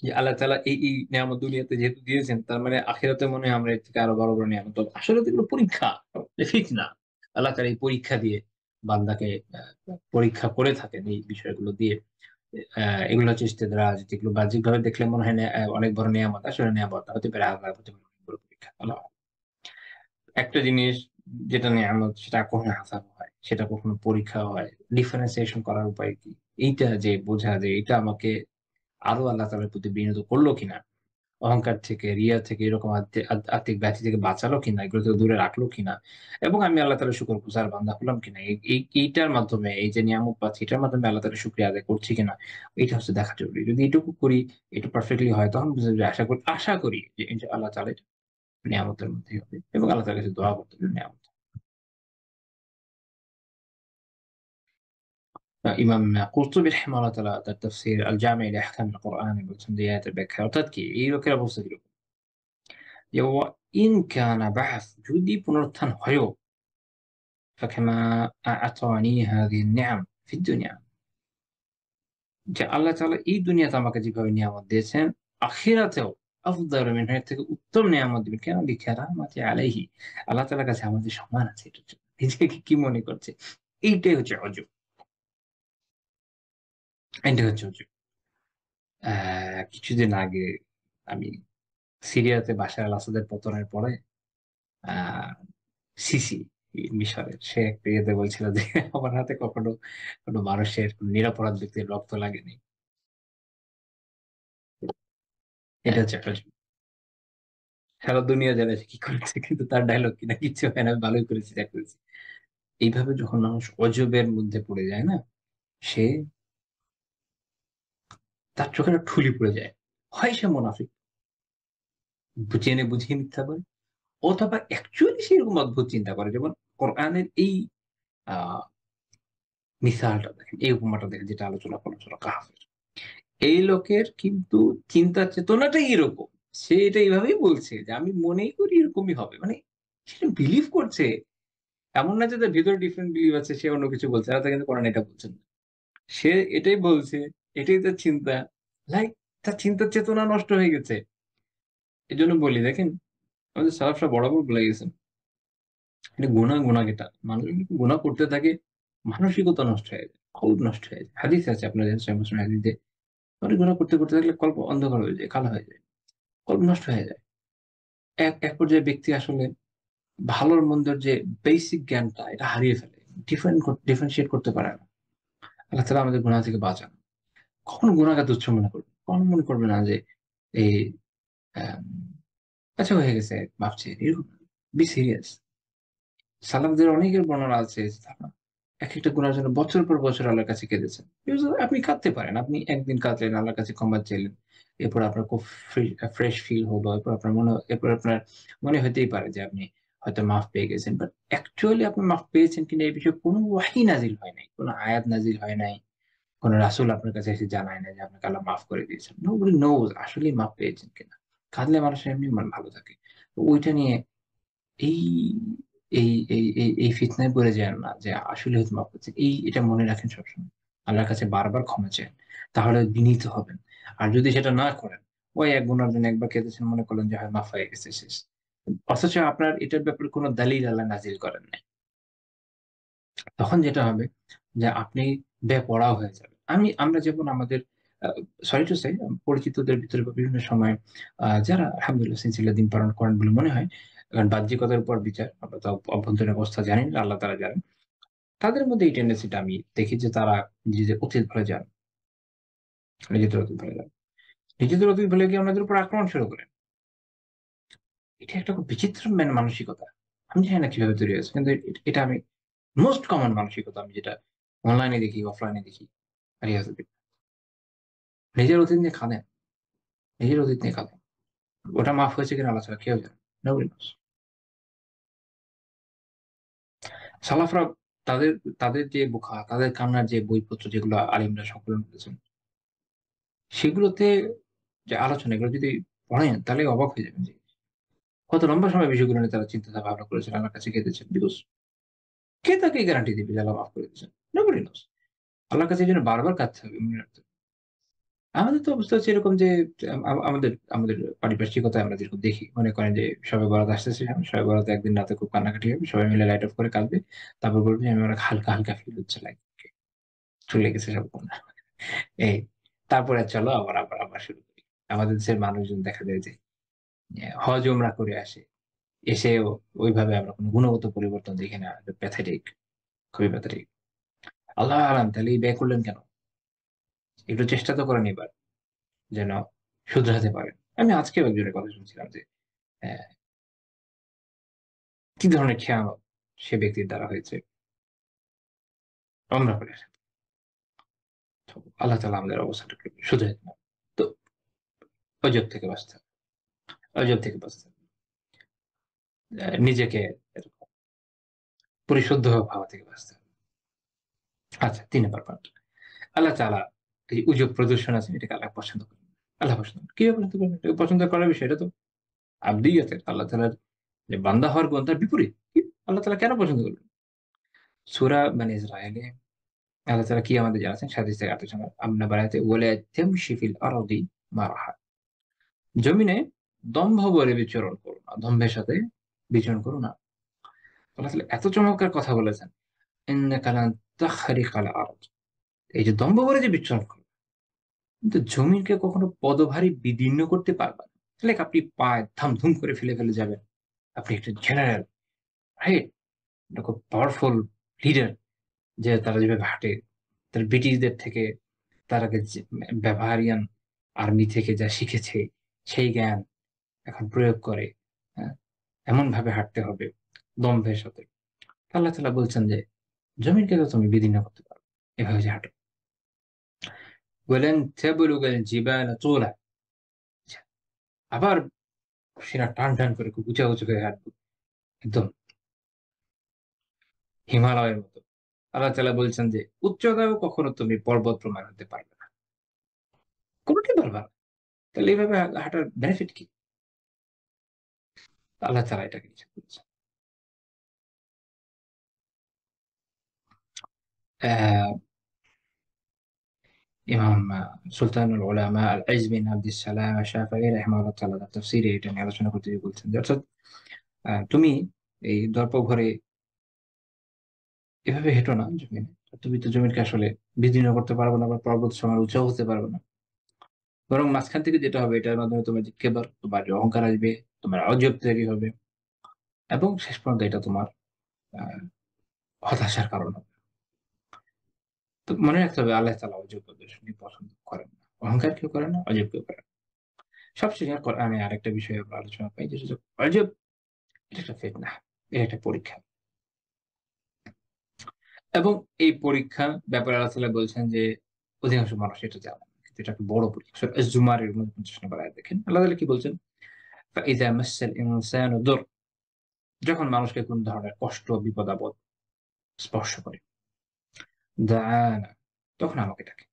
যে আল্লাহ তাআলা এই নিয়ামত দুনিয়াতে যেহেতু দিয়েছেন তার মানে আখিরাতে মনে হয় আমরা এর থেকে আরো বড় নিয়ামত পাবো। আসলে তো এগুলো পরীক্ষা, ফিতনা। আল্লাহ তাআলা এই পরীক্ষা দিয়ে বান্দাকে পরীক্ষা করে থাকেন এই বিষয়গুলো দিয়ে। এগুলো হচ্ছে ইস্তেদরাজ, যেগুলো বাহ্যিকভাবে দেখলে মনে হয় অনেক বড় নেয়ামত, আসলে নেয়ামত না, হতে পারে আযাব, হতে পারে অনেক বড় পরীক্ষা। আল্লাহ আ'লাম। একটা জিনিস যেটা নেয়ামত সেটা কখনো আযাব হয়, সেটা কখনো পরীক্ষা হয়। ডিফারেন্সিয়েশন করার উপায় কি? এইটা যে বোঝা যে এটা আমাকে আরো আল্লাহ তাআলার প্রতি বিনীত করলো কিনা? অহংকার থেকে, রিয়া থেকে, এরকম আত্মিক ব্যাধি থেকে বাঁচালো কিনা? এগুলো থেকে দূরে রাখলো কিনা? এবং আমি আল্লাহ তাআলার শুকরগুজার বান্দা হলাম কিনা? এইটার মাধ্যমে, এই যে নিয়ামত পাচ্ছি, এটার মাধ্যমে আল্লাহ তাআলার শুকরিয়া আদায় করছি কিনা? এটা হচ্ছে দেখা জরুরি। যদি এটুকু করি, এটা পারফেক্টলি হয়, তখন বুঝা যায়, আশা করি যে আল্লাহ তাআলা এটা নিয়ামতের মধ্যেই হবে এবং আল্লাহ তাআলার কাছে দোয়া করতে হবে নিয়ামত। ইমাম কুরতুবী রাহিমাহুল্লাহ তাআলা তার তাফসীর আল জামি' লি আহকামিল কুরআন বলছেন যে, এই আয়াতের ব্যাখ্যা অর্থাৎ কি? এই লোকের অবস্থা কিরকম? যে ইন কানা বা'থ, যদি পুনরুত্থান হয়ও, ফাকামা আ'তানি হাযিহি নি'আম ফিদ দুনিয়া, যে আল্লাহ তাআলা এই দুনিয়াতে আমাকে যেভাবে নিয়ামত দিয়েছেন, আখিরাতেও আফদালু মিনহা, এর থেকে উত্তম নিয়ামত দিবেন। কেন? লিকারামাতি আলাইহি, আল্লাহ তাআলার কাছে আমাদের সম্মান আছে এটার জন্য। নিজেকে কি মনে করছে? এইটাই হচ্ছে অজব। এইটাই হচ্ছে অজব। কিছুদিন আগে আমি সিরিয়াতে বাশার আল আসাদের পতনের পরে আ সিসি, মিশরের, সে একটা ইয়েতে বলছিল যে, আমার হাতে কখনো কোন মানুষের, কোন নিরপরাধ ব্যক্তির রক্ত লাগেনি। এটা হচ্ছে একটা অজব। সারা দুনিয়া জানে সে কি করেছে, কিন্তু তার ডায়ালগ কিনা কিচ্ছু হয় না। আমি ভালোই করেছি, যা করেছি। এইভাবে যখন মানুষ অজবের মধ্যে পড়ে যায় না, সে, তার চোখে একটা ঠুলি পড়ে যায়। হয় সে মুনাফিক, জেনে বুঝে মিথ্যা করে, অথবা অ্যাকচুয়ালি সে এরকম অদ্ভুত চিন্তা করে। যেমন কোরআনের এই আ মিসালটা দেখেন, এই উপমাটা দেখেন, যেটা আলোচনা করলাম সূরা কাহফের। এই লোকের কিন্তু চিন্তা চেতনাটাই এরকম। সে এটা এভাবেই বলছে যে, আমি মনেই করি এরকমই হবে। মানে সে বিলিভ করছে। এমন না যে তার ভেতরে ডিফারেন্ট বিলিভ আছে, সে অন্য কিছু বলছে। আল্লাহ তাআলা কিন্তু কোরআনে এটা বলছেন না। সে এটাই বলছে, এটাই তার চিন্তা। লাইক, তার চিন্তার চেতনা নষ্ট হয়ে গেছে। এজন্য বলি দেখেন, আমাদের সালাফরা বরাবর বলে গেছেন, এটা গুনাহ কেটা। মানুষ যদি গুনাহ করতে থাকে, মানসিকতা নষ্ট হয়ে যায়, কলব নষ্ট হয়ে যায়। হাদিস আছে আপনাদের সহিহ মুসলিম হাদিসে, আপনি গুনাহ করতে থাকলে কল্প অন্ধকার হয়ে যায়, কালো হয়ে যায়। কল্প নষ্ট হয়ে যায়। এক পর্যায়ে ব্যক্তি আসলে ভালোর মন্দের যে বেসিক জ্ঞানটা, এটা হারিয়ে ফেলে। ডিফারেনশিয়েট করতে পারে না। আল্লাহ তাআলা আমাদের গুনাহ থেকে বাঁচান। কখনো গুনাহকে তুচ্ছ মনে করবে। কখনো মনে করবে না যে এই অ্যাম আচ্ছা হয়ে গেছে, মাফ চেয়ে নিই, এরকম না। Be serious. সালাফদের অনেকের বর্ণনা আছে যে তারা একেকটা গুনাহের জন্য বছর পর বছর আল্লাহর কাছে কেঁদেছেন। আপনি কাঁদতে পারেন। আপনি একদিন কাঁদলেন, আল্লাহর কাছে ক্ষমা চাইলেন। এরপর আপনার খুব ফ্রেশ ফিল হলো। এরপর আপনার মনে হতেই পারে যে আপনি হয়তো মাফ পেয়ে গেছেন। বাট অ্যাকচুয়ালি আপনি মাফ পেয়েছেন কিনা এই বিষয়ে কোন ওয়াহী নাজিল হয় নাই। কোন আয়াত নাজিল হয় নাই। কোন রাসূল আপনার কাছে এসে জানায় নাই যে আপনাকে আল্লাহ মাফ করে দিয়েছেন। নোবডি নোজ আসলেই মাফ পেয়েছেন কিনা। কাঁদলে মানুষের এমনি মন ভালো থাকে। তো ওইটা নিয়ে এই এই ফিতনায় পড়ে যায়েন না যে আসলে হয়তো মাফ করছে। এটা মনে রাখেন সবসময়। আল্লাহর কাছে বারবার ক্ষমা চান। তাহলে বিনীত হবেন। আর যদি সেটা না করেন, ওই এক গুনার জন্য একবার কেঁদেছেন, মনে করলেন যে হয় মাফ হয়ে গেছে, শেষ। অথচ আপনার এটার ব্যাপারে কোন দলিল আল্লাহ নাজিল করেন নাই। তখন যেটা হবে যে আপনি বেপরোয়া হয়ে যাবেন। আমরা যেমন আমাদের আ সরি টু সে, পরিচিতদের ভিতরে বা বিভিন্ন সময় যারা আলহামদুলিল্লাহ সিনসিয়ারলি দিন পালন করেন বলে মনে হয়। কারণ বাহ্যিকতার উপর বিচার। আমরা তো অভ্যন্তরীণ অবস্থা জানি না, আল্লাহ তাআলা জানেন। তাদের মধ্যে এই টেনডেন্সিটা আমি দেখি যে তারা নিজেদের অতীত ভুলে যান। নিজেদের অতীত ভুলে যান। নিজেদের অতীত ভুলে গিয়ে অন্যদের উপর আক্রমণ শুরু করেন। এটা একটা খুব বিচিত্র মানসিকতা। আমি জানি না কিভাবে তৈরি হয়েছে। কিন্তু এটা আমি মোস্ট কমন মানসিকতা, আমি যেটা অনলাইনে দেখি, অফলাইনে দেখি। আলিয়াযু বিল্লাহ। নিজের অতীত নিয়ে কাঁদেন, নিজের অতীত নিয়ে কাঁদেন। ওটা মাফ হয়েছে কিনা আল্লাহ ছাড়া কেউ জানে না। Nobody knows। সালাফরা তাদের তাদের যে তাদের কান্নার যে বইপত্র যেগুলো আলিমরা সংকলন করেছেন, সেগুলোতে যে আলোচনা, এগুলো যদি পড়েন তাহলে অবাক হয়ে যাবেন যে কত লম্বা সময় বিষয়গুলো নিয়ে তারা চিন্তা ভাবনা করেছেন, আল্লাহর কাছে কেঁদেছেন। বিকজ কে তাকে গ্যারান্টি দিবে যে আল্লাহ মাফ করে দিয়েছেন? Nobody knows। আল্লাহর কাছে এজন্য বারবার কাঁদতে হবে, মনে রাখতে হবে। আমাদের তো অবস্থা হচ্ছে এরকম যে আমাদের আমাদের পারিপার্শ্বিকতায় আমরা যেরকম দেখি, মনে করেন যে শবে বরাত আসতেছে সামনে, শবে বরাতে একদিন রাতে খুব কান্নাকাটি হবে। সবাই মিলে লাইট অফ করে কাঁদবে। তারপর বলবে যে, "আমার হালকা, হালকা ফিল হচ্ছে লাইক চলে গেছে সব কন্যা।" এই। তারপরে চলো আবার শুরু করি। আমাদের দেশের মানুষজন দেখা যায় যে হজ উমরা করে আসে। এসেও ওইভাবে আমরা কোন গুণগত পরিবর্তন দেখি না। প্যাথেটিক, খুবই প্যাথেটিক। আল্লাহ আলাম তাহলে এই ব্যয় করলেন কেন? একটু চেষ্টা তো করেন এবার যেন শুধরাতে পারেন। আমি আজকেও একজনের কথা শুনছিলাম যে হ্যাঁ, কি ধরনের খেয়ানত সে ব্যক্তির দ্বারা হয়েছে। আমরা করে আসেন। তো আল্লাহ তাআলা আমাদের অবস্থাটাকে শুধরে দেন। তো অজব থেকে বাঁচতে হবে। অজব থেকে বাঁচতে হবে। নিজেকে এরকম পরিশুদ্ধভাবে ভাবা থেকে বাঁচতে হবে। আচ্ছা ৩ নাম্বার পয়েন্ট। আল্লাহ তাআলা এই উজব প্রদর্শন আছে এটাকে আল্লাহ পছন্দ করেন না। আল্লাহ পছন্দ করেন। কিভাবে পছন্দ করবেন? এটাকে পছন্দ করার বিষয় এটা তো আবদিয়তের। আল্লাহ তাআলার যে বান্দা হওয়ার গুণ তার বিপরীত। কি? আল্লাহ তাআলা কেন পছন্দ করবেন? সূরা বনী ইসরাঈলে আল্লাহ তাআলা কি আমাদের জানাচ্ছেন ২৭ থেকে ২৮ নম্বর আমরা বাড়াতে ওয়ালা তামশি ফিল আরদি মারহা। জমিনে দম্ভ বলে বিচরণ করো না। দম্ভের সাথে বিচরণ করো না। আল্লাহ তাআলা এত চমৎকার কথা বলেছেন। ইন্নাকা লান তাখরিকাল আরদ। এই যে দম্ভ বলে যে বিচরণ করো, কিন্তু জমিনকে কখনো পদভারী বিদীর্ণ করতে পারবা না। লাইক আপনি পায়ে ধাম-ধুম করে ফেলে যাবেন। আপনি একটা জেনারেল, রাইট? একটা খুব পাওয়ারফুল লিডার যে তারা যেভাবে হাঁটে, তারা ব্রিটিশদের থেকে তার আগে যে বাভারিয়ান আর্মি থেকে যা শিখেছে সেই জ্ঞান এখন প্রয়োগ করে, হ্যাঁ? এমনভাবে হাঁটতে হবে দম্ভের সাথে। আল্লাহ তাআলা বলছেন যে, "জমিনকে তো তুমি বিদীর্ণ করতে পারো। এভাবে যে হাঁটো। ওয়ালান তাবলুগাল জিবালা তুলা।" আচ্ছা, আবার সিনা টান করে খুব উঁচু করে হাঁটবো। একদম হিমালয়ের মতো। আল্লাহ তাআলা বলছেন যে, "উচ্চতায়ও কখনো তুমি পর্বত প্রমাণ হতে পারবে না। কোনটাই পারবা না। তাহলে এভাবে হাঁটার বেনিফিট কি?" আল্লাহ তাআলা এটাকে নিষেধ করেছেন। অ্যা ইমাম সুলতানুল উলামা আল-ইজ বিন আবদিস-সালাম আশ-শাফিঈ রাহিমাহুল্লাহ তাআলা তার তাফসীরে এটা নিয়ে আলোচনা করতে গিয়ে বলছেন যে অর্থাৎ তুমি এই দর্পঘরে এভাবে হেঁটো না জমিনে। তুমি তো জমিনকে আসলে বিদীর্ণ করতে পারবে না বা পর্বত সমান উঁচাও হতে পারবে না। বরং মাঝখান থেকে যেটা হবে এটার মাধ্যমে তোমার যে কিবর, তোমার যে অহংকার আসবে, তোমার অজব তৈরি হবে এবং শেষ পর্যন্ত এটা তোমার আ হতাশার কারণ হবে। তো মনে রাখতে হবে আল্লাহ তাআলা অজব প্রদর্শনী পছন্দ করেন না। অহংকার কেউ করে না, অজব কেউ করে না। সবশেষে কোরআনে আরেকটা বিষয় আমরা আলোচনা পাই যেটা হচ্ছে অজব এটা একটা ফিতনা। এটা একটা পরীক্ষা। এবং এই পরীক্ষা ব্যাপারে আল্লাহ তাআলা বলছেন যে অধিকাংশ মানুষ এটা জানে না। কিন্তু এটা একটা বড় পরীক্ষা। সূরা আজ-জুমার এর ৪৯ নম্বর আয়াত দেখেন। আল্লাহ তাআলা কি বলছেন? فَإِذَا مَسَّ الْإِنسَانَ ضُرٌّ যখন মানুষকে কোন ধরনের কষ্ট, বিপদ-আপদ স্পর্শ করে, দাআনা তখন আমাকে ডাকে।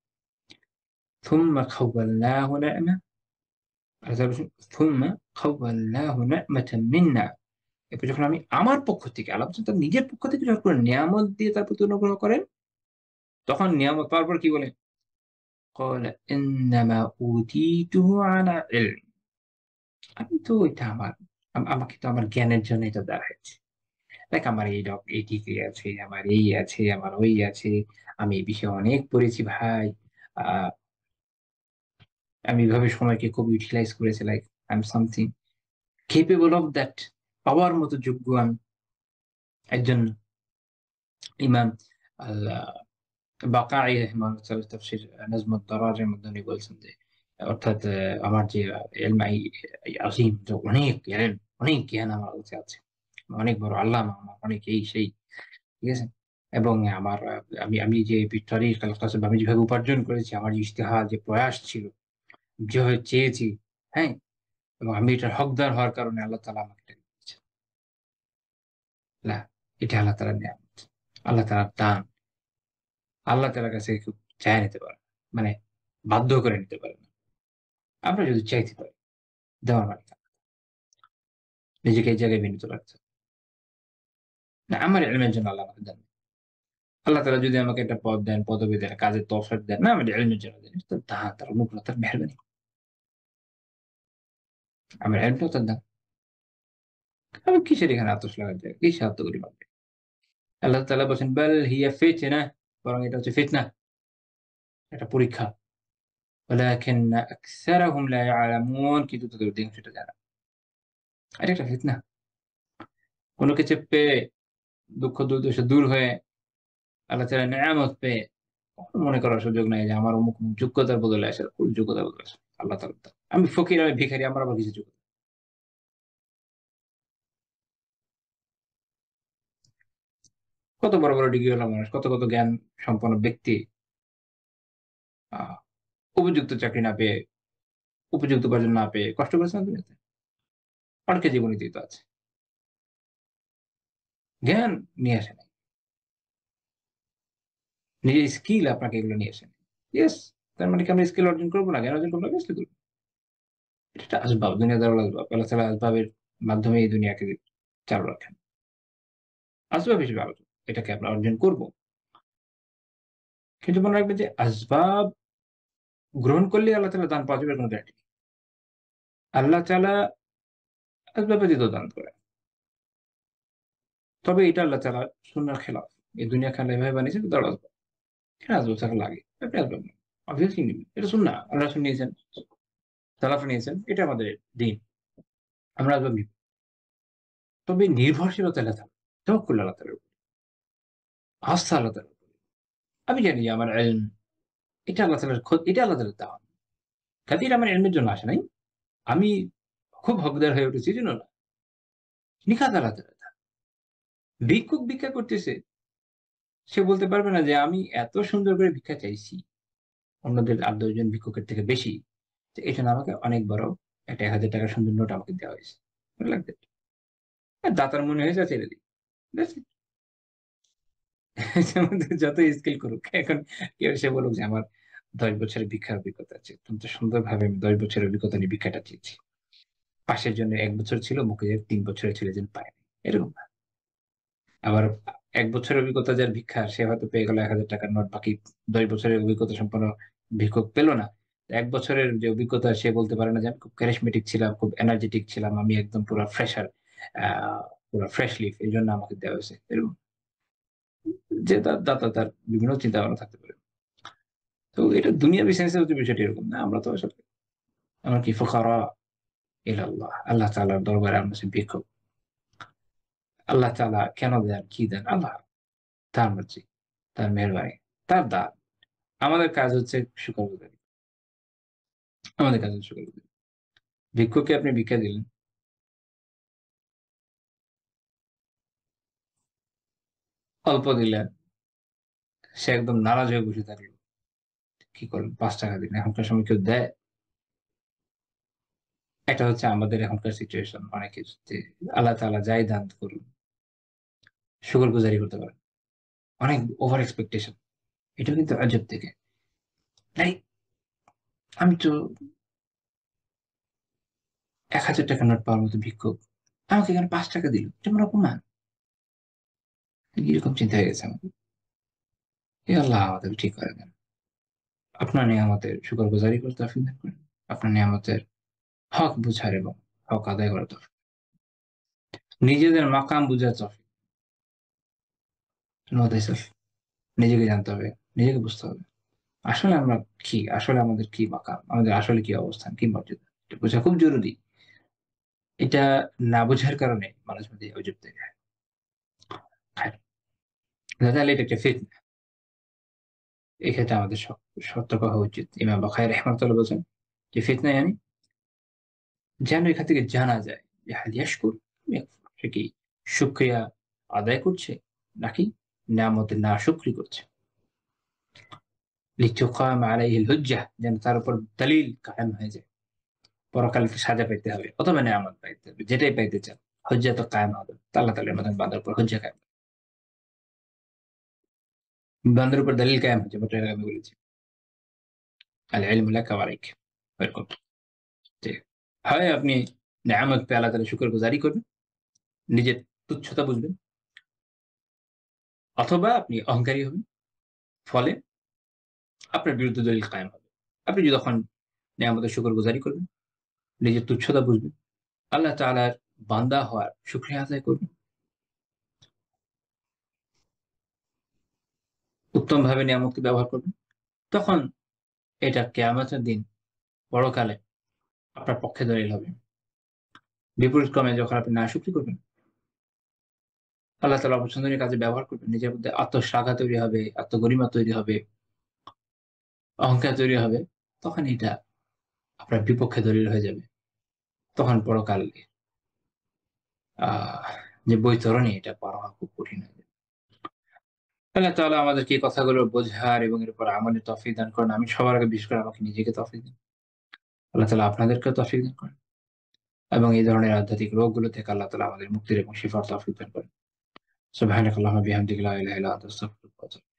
ثُمَّ خَوَّلْنَاهُ نِعْمَةً আল্লাহ তাআলা বলছেন, ثُمَّ خَوَّلْنَاهُ نِعْمَةً مِنَّا এরপর যখন আমি আমার পক্ষ থেকে আল্লাহ বলছেন তার নিজের পক্ষ থেকে যখন কোন নিয়ামত দিয়ে তার প্রতি অনুগ্রহ করেন, তখন নিয়ামত পাওয়ার পর কি বলে? قَالَ إِنَّمَا أُوتِيتُهُ عَلَىٰ عِلْمٍ আমি তো এটা আমার আমাকে তো আমার জ্ঞানের জন্য এটা দেওয়া হয়েছে। লাইক আমার এই ডিগ্রি আছে, আমার এই আছে, আমার ওই আছে। আমি এই বিষয়ে অনেক পড়েছি ভাই। আ আমি এভাবে সময়কে খুব ইউটিলাইজ করেছি like I am something capable of that পাওয়ার মতো যোগ্য আমি। একজন ইমাম আল বাকাই রাহিমাহুল্লাহ তাআলা তাফসীর নাজমুদ দারাজের মধ্যে উনি বলছেন যে অর্থাৎ আমার যে ইলমাই আজিম যে অনেক জ্ঞান, অনেক জ্ঞান আমার কাছে আছে। অনেক বড় আল্লামা, আমার অনেক এই সেই। ঠিক আছে? এবং আমার আমি আমি যে তারিখ আল কাসব আমি যেভাবে উপার্জন করেছি, আমার যে ইজতিহাদ যে প্রয়াস ছিল, যেভাবে চেয়েছি, হ্যাঁ? এবং আমি এটার হকদার হওয়ার কারণে আল্লাহ তাআলা আমাকে এটা দিয়েছেন। না, এটা আল্লাহ তাআলার নেয়ামত। আল্লাহ তাআলার দান। আল্লাহ তাআলার কাছে কেউ চাইয়ে নিতে পারে না। মানে বাধ্য করে নিতে পারে না। আমরা যদি চাইতে পারি, দেওয়ার মালিক আল্লাহ। নিজেকে এই জায়গায় বিনীত রাখতে হবে। না আমার ইলমের জন্য আল্লাহ আমাকে দেন। আল্লাহ তাআলা যদি আমাকে একটা পদ দেন, পদবি দেন, কাজের তৌফিক দেন, না আমি ইলমের জন্য দেন। তো তার অনুগ্রহ, তার মেহেরবানি। আমার ইলমটাও তার দান। আমি কিসের এখানে আতশ লাগাতে? কিসের আত্মগরি মারবে? আল্লাহ তাআলা বলছেন, "বাল হিয়া ফিতনা", বরং এটা হচ্ছে ফিতনা, একটা পরীক্ষা। ওয়ালাকিন্না আকসারাহুম লা ইয়ালামুন, কিন্তু তাদের অধিকাংশ এটা জানে না। এটা একটা ফিতনা। কোন কিছু পেয়ে দুঃখ দুর্দশা দূর হয়ে আল্লাহ তাআলার নেয়ামত পেয়ে কখনো মনে করার সুযোগ নাই যে আমার অমুক যোগ্যতার বদলে আসে, কোন যোগ্যতার বদলে আসে। আল্লাহ তাআলার দান। আমি ফকির, আমি ভিখারি, আমার আবার কিসের যোগ্যতা? কত বড়, বড় ডিগ্রিওয়ালা মানুষ, কত জ্ঞান সম্পন্ন ব্যক্তি আ উপযুক্ত চাকরি না পেয়ে, উপযুক্ত উপার্জন না পেয়ে কষ্ট করেছে না দুনিয়াতে? অনেকের জীবনীতেই তো আছে। জ্ঞান নিয়ে আসে নাই। নিজের স্কিল আপনাকে এগুলো নিয়ে আসেনি। ইয়েস, তার মানে কি আমরা স্কিল অর্জন করব না? জ্ঞান অর্জন করব না? অবভিয়াসলি করব। এটা একটা আসবাব, দুনিয়াদারুল আসবাব। আল্লাহ তাআলা আসবাবের মাধ্যমে এই দুনিয়াকে চালু রাখেন। আসবাব হিসেবে আলোচনা। এটাকে আমরা অর্জন করব। কিন্তু মনে রাখবেন যে আসবাব গ্রহণ করলেই আল্লাহ তাআলা দান পাওয়া যাবে এর কোন গ্যারান্টি নেই। আল্লাহ তাআলা আসবাব ব্যতীত দান করেন। তবে এটা আল্লাহ তাআলার সুন্নাহর খেলাফ। এই দুনিয়াকে আল্লাহ এভাবে বানিয়েছেন দারুল আসবাব। এখানে আসবাব থাকা লাগে। আপনি আসবাব নেন। অবভিয়াসলি নিবেন। এটা সুন্নাহ। আল্লাহ রাসূল নিয়েছেন, সালাফ নিয়েছেন। এটা আমাদের দীন। আমরা আসবাব নিব। তবে নির্ভরশীলতা আল্লাহ তাআলা, তাওয়াক্কুল আল্লাহ তাআলার উপর। আস্থা আল্লাহ তাআলার উপর। আমি জানি যে আমার ইলম এটা আল্লাহ তাআলার এটা আল্লাহ তাআলার দেওয়া। কাজেই এটা আমার ইলমের জন্য আসে নাই। আমি খুব হকদার হয়ে উঠেছি এজন্য না। নিখাত আল্লাহ তাআলার দেওয়া। ভিক্ষুক ভিক্ষা করতেছে। সে বলতে পারবে না যে আমি এত সুন্দর করে ভিক্ষা চাইছি, অন্যদের ৮-১০ জন ভিক্ষুকের থেকে বেশি। তো এজন্য আমাকে অনেক বড় একটা ৳১,০০০ সুন্দর নোট আমাকে দেওয়া হয়েছে। Like that. আর দাতার মনে হয়েছে ছেড়ে দিই। That's it. যত স্কিল করুক। এখন কেউ এসে বলুক যে আমার ১০ বছরের ভিক্ষার অভিজ্ঞতা আছে। অত্যন্ত সুন্দরভাবে আমি ১০ বছরের অভিজ্ঞতা নিয়ে ভিক্ষাটা চেয়েছি। পাশের জনের ১ বছর ছিল, মুখে ৩ বছরের ছেলে যেন পায়নি। এরকম না। আবার ১ বছরের অভিজ্ঞতা যার ভিক্ষার, সে হয়তো পেয়ে গেল ৳১,০০০ নোট, বাকি ১০ বছরের অভিজ্ঞতা সম্পন্ন ভিক্ষুক পেল না। ১ বছরের যে অভিজ্ঞতা, সে বলতে পারে না যে আমি খুব charismatic ছিলাম, খুব এনার্জেটিক ছিলাম। আমি একদম পুরা ফ্রেশার, আ পুরা ফ্রেশ লিফ। এজন্য আমাকে দেওয়া হয়েছে। এরকম। যে তার দাতা, তার বিভিন্ন চিন্তাভাবনা থাকতে পারে। তো এটা দুনিয়াবি সেন্স এ হচ্ছে বিষয়টা এরকম না। আমরা তো আসলে আমরা কি ফুকারা ইলাল্লাহ। আল্লাহ তাআলার দরবারে আমরা হচ্ছি ভিক্ষুক। আল্লাহ তাআলা কেন দেন, কি দেন? আল্লাহ, তার মর্জি, তার মেহেরবানি, তার দান। আমাদের কাজ হচ্ছে শুকরগুজারি। আমাদের কাজ হচ্ছে শুকরগুজারি। ভিক্ষুককে আপনি ভিক্ষা দিলেন, অল্প দিলেন, সে একদম নারাজ হয়ে বসে থাকলো। কি করলেন? ৳৫ দিলেন। এখনকার সময় কেউ দেয়? এটা হচ্ছে আমাদের এখনকার সিচুয়েশন অনেক কিছুতে। আল্লাহ তাআলা যাই দান করুন, শুকরগুজারি করতে পারেন। অনেক ওভার এক্সপেকটেশন। এটাও কিন্তু আজব থেকে। এই আমি তো ৳১,০০০ নোট পাওয়ার মতো ভিক্ষুক। আমাকে এখানে ৳৫ দিল। এটা আমার অপমান। এরকম চিন্তা হয়ে গেছে আমাদের। হে আল্লাহ আমাদেরকে ঠিক করে দেন। আপনার নেয়ামতের শুকরগুজারি করতে তৌফিক দান করেন। আপনার নেয়ামতের হক বুঝার এবং হক আদায় করার তৌফিক। নিজেদের মাকাম বুঝার তৌফিক। know thyself। নিজেকে জানতে হবে, নিজেকে বুঝতে হবে। আসলে আমরা কি? আসলে আমাদের কি মাকাম? আমাদের আসলে কি অবস্থান? কি মর্যাদা? এটা বোঝা খুব জরুরি। এটা না বোঝার কারণে মাঝে মধ্যে অজুব তৈরি হয়। তাহলে এটা একটা ফিতনা। এক্ষেত্রে আমাদের সতর্ক হওয়া উচিত। ইমাম বাখারী রাহিমাহুল্লাহ বলছেন যে ফিতনা ইয়ানি, যেন এখান থেকে জানা যায় যে হাল ইয়াশকুর আম ইয়াকফুর। সে কি শুকরিয়া আদায় করছে নাকি নেয়ামতের নাশুকরি করছে। লিতুকাম আলাইহিল হুজ্জাহ, যেন তার উপর দলিল কায়েম হয়ে যায়। পরকালে সাজা পাইতে হবে অথবা নেয়ামত পাইতে হবে। যেটাই পাইতে চান, হুজ্জা তো কায়েম হবে। আল্লাহ তাআলার মাধ্যমে বান্দার উপর হুজ্জা কায়েম। বান্দার উপর দলিল কায়েম হচ্ছে, যেটা আমি বলেছি। আল ইলমু লাকা ওয়া আলাইক। এরকম। যে হয় আপনি নেয়ামত পেয়ে আল্লাহ তাআলার শুকরগুজারি করবেন, নিজের তুচ্ছতা বুঝবেন, অথবা আপনি অহংকারী হবেন। ফলে আপনার বিরুদ্ধে দলিল কায়েম হবে। আপনি যখন নিয়ামতের শুকরগুজারি করবেন, নিজের তুচ্ছতা বুঝবেন, আল্লাহ তাআলার বান্দা হওয়ার শুকরিয়া আদায় করবেন, উত্তমভাবে নিয়ামতকে ব্যবহার করবেন, তখন এটা কিয়ামতের দিন পরকালে আপনার পক্ষে দলিল হবে। বিপরীত ক্রমে যখন আপনি নাশুকরি করবেন, আল্লাহ তাআলা অপছন্দনীয় কাজে ব্যবহার করবেন, নিজের মধ্যে আত্মশ্লাঘা তৈরি হবে, আত্মগরিমা তৈরি হবে, অহংকার তৈরি হবে, তখন এটা আপনার বিপক্ষে দলিল হয়ে যাবে। তখন পরকালে আহ যে বৈতরণী এটা পার হওয়া খুব কঠিন হয়ে যাবে। আল্লাহ তাআলা আমাদেরকে এই কথাগুলো বোঝার এবং এর উপর আমলের তৌফিক দান করেন। আমি সবার আগে বিশেষ করে আমাকে নিজেকে তৌফিক দিন। আল্লাহ তাআলা আপনাদেরকেও তৌফিক দান করেন এবং এই ধরনের আধ্যাত্মিক রোগগুলো থেকে আল্লাহ তাআলা আমাদের মুক্তির এবং শিফার তৌফিক দান করেন। সুবহানাকাল্লাহুম্মা বিহামদিকা লা ইলাহা ইল্লা আনতা আস্তাগফিরুকা ওয়া আতুবু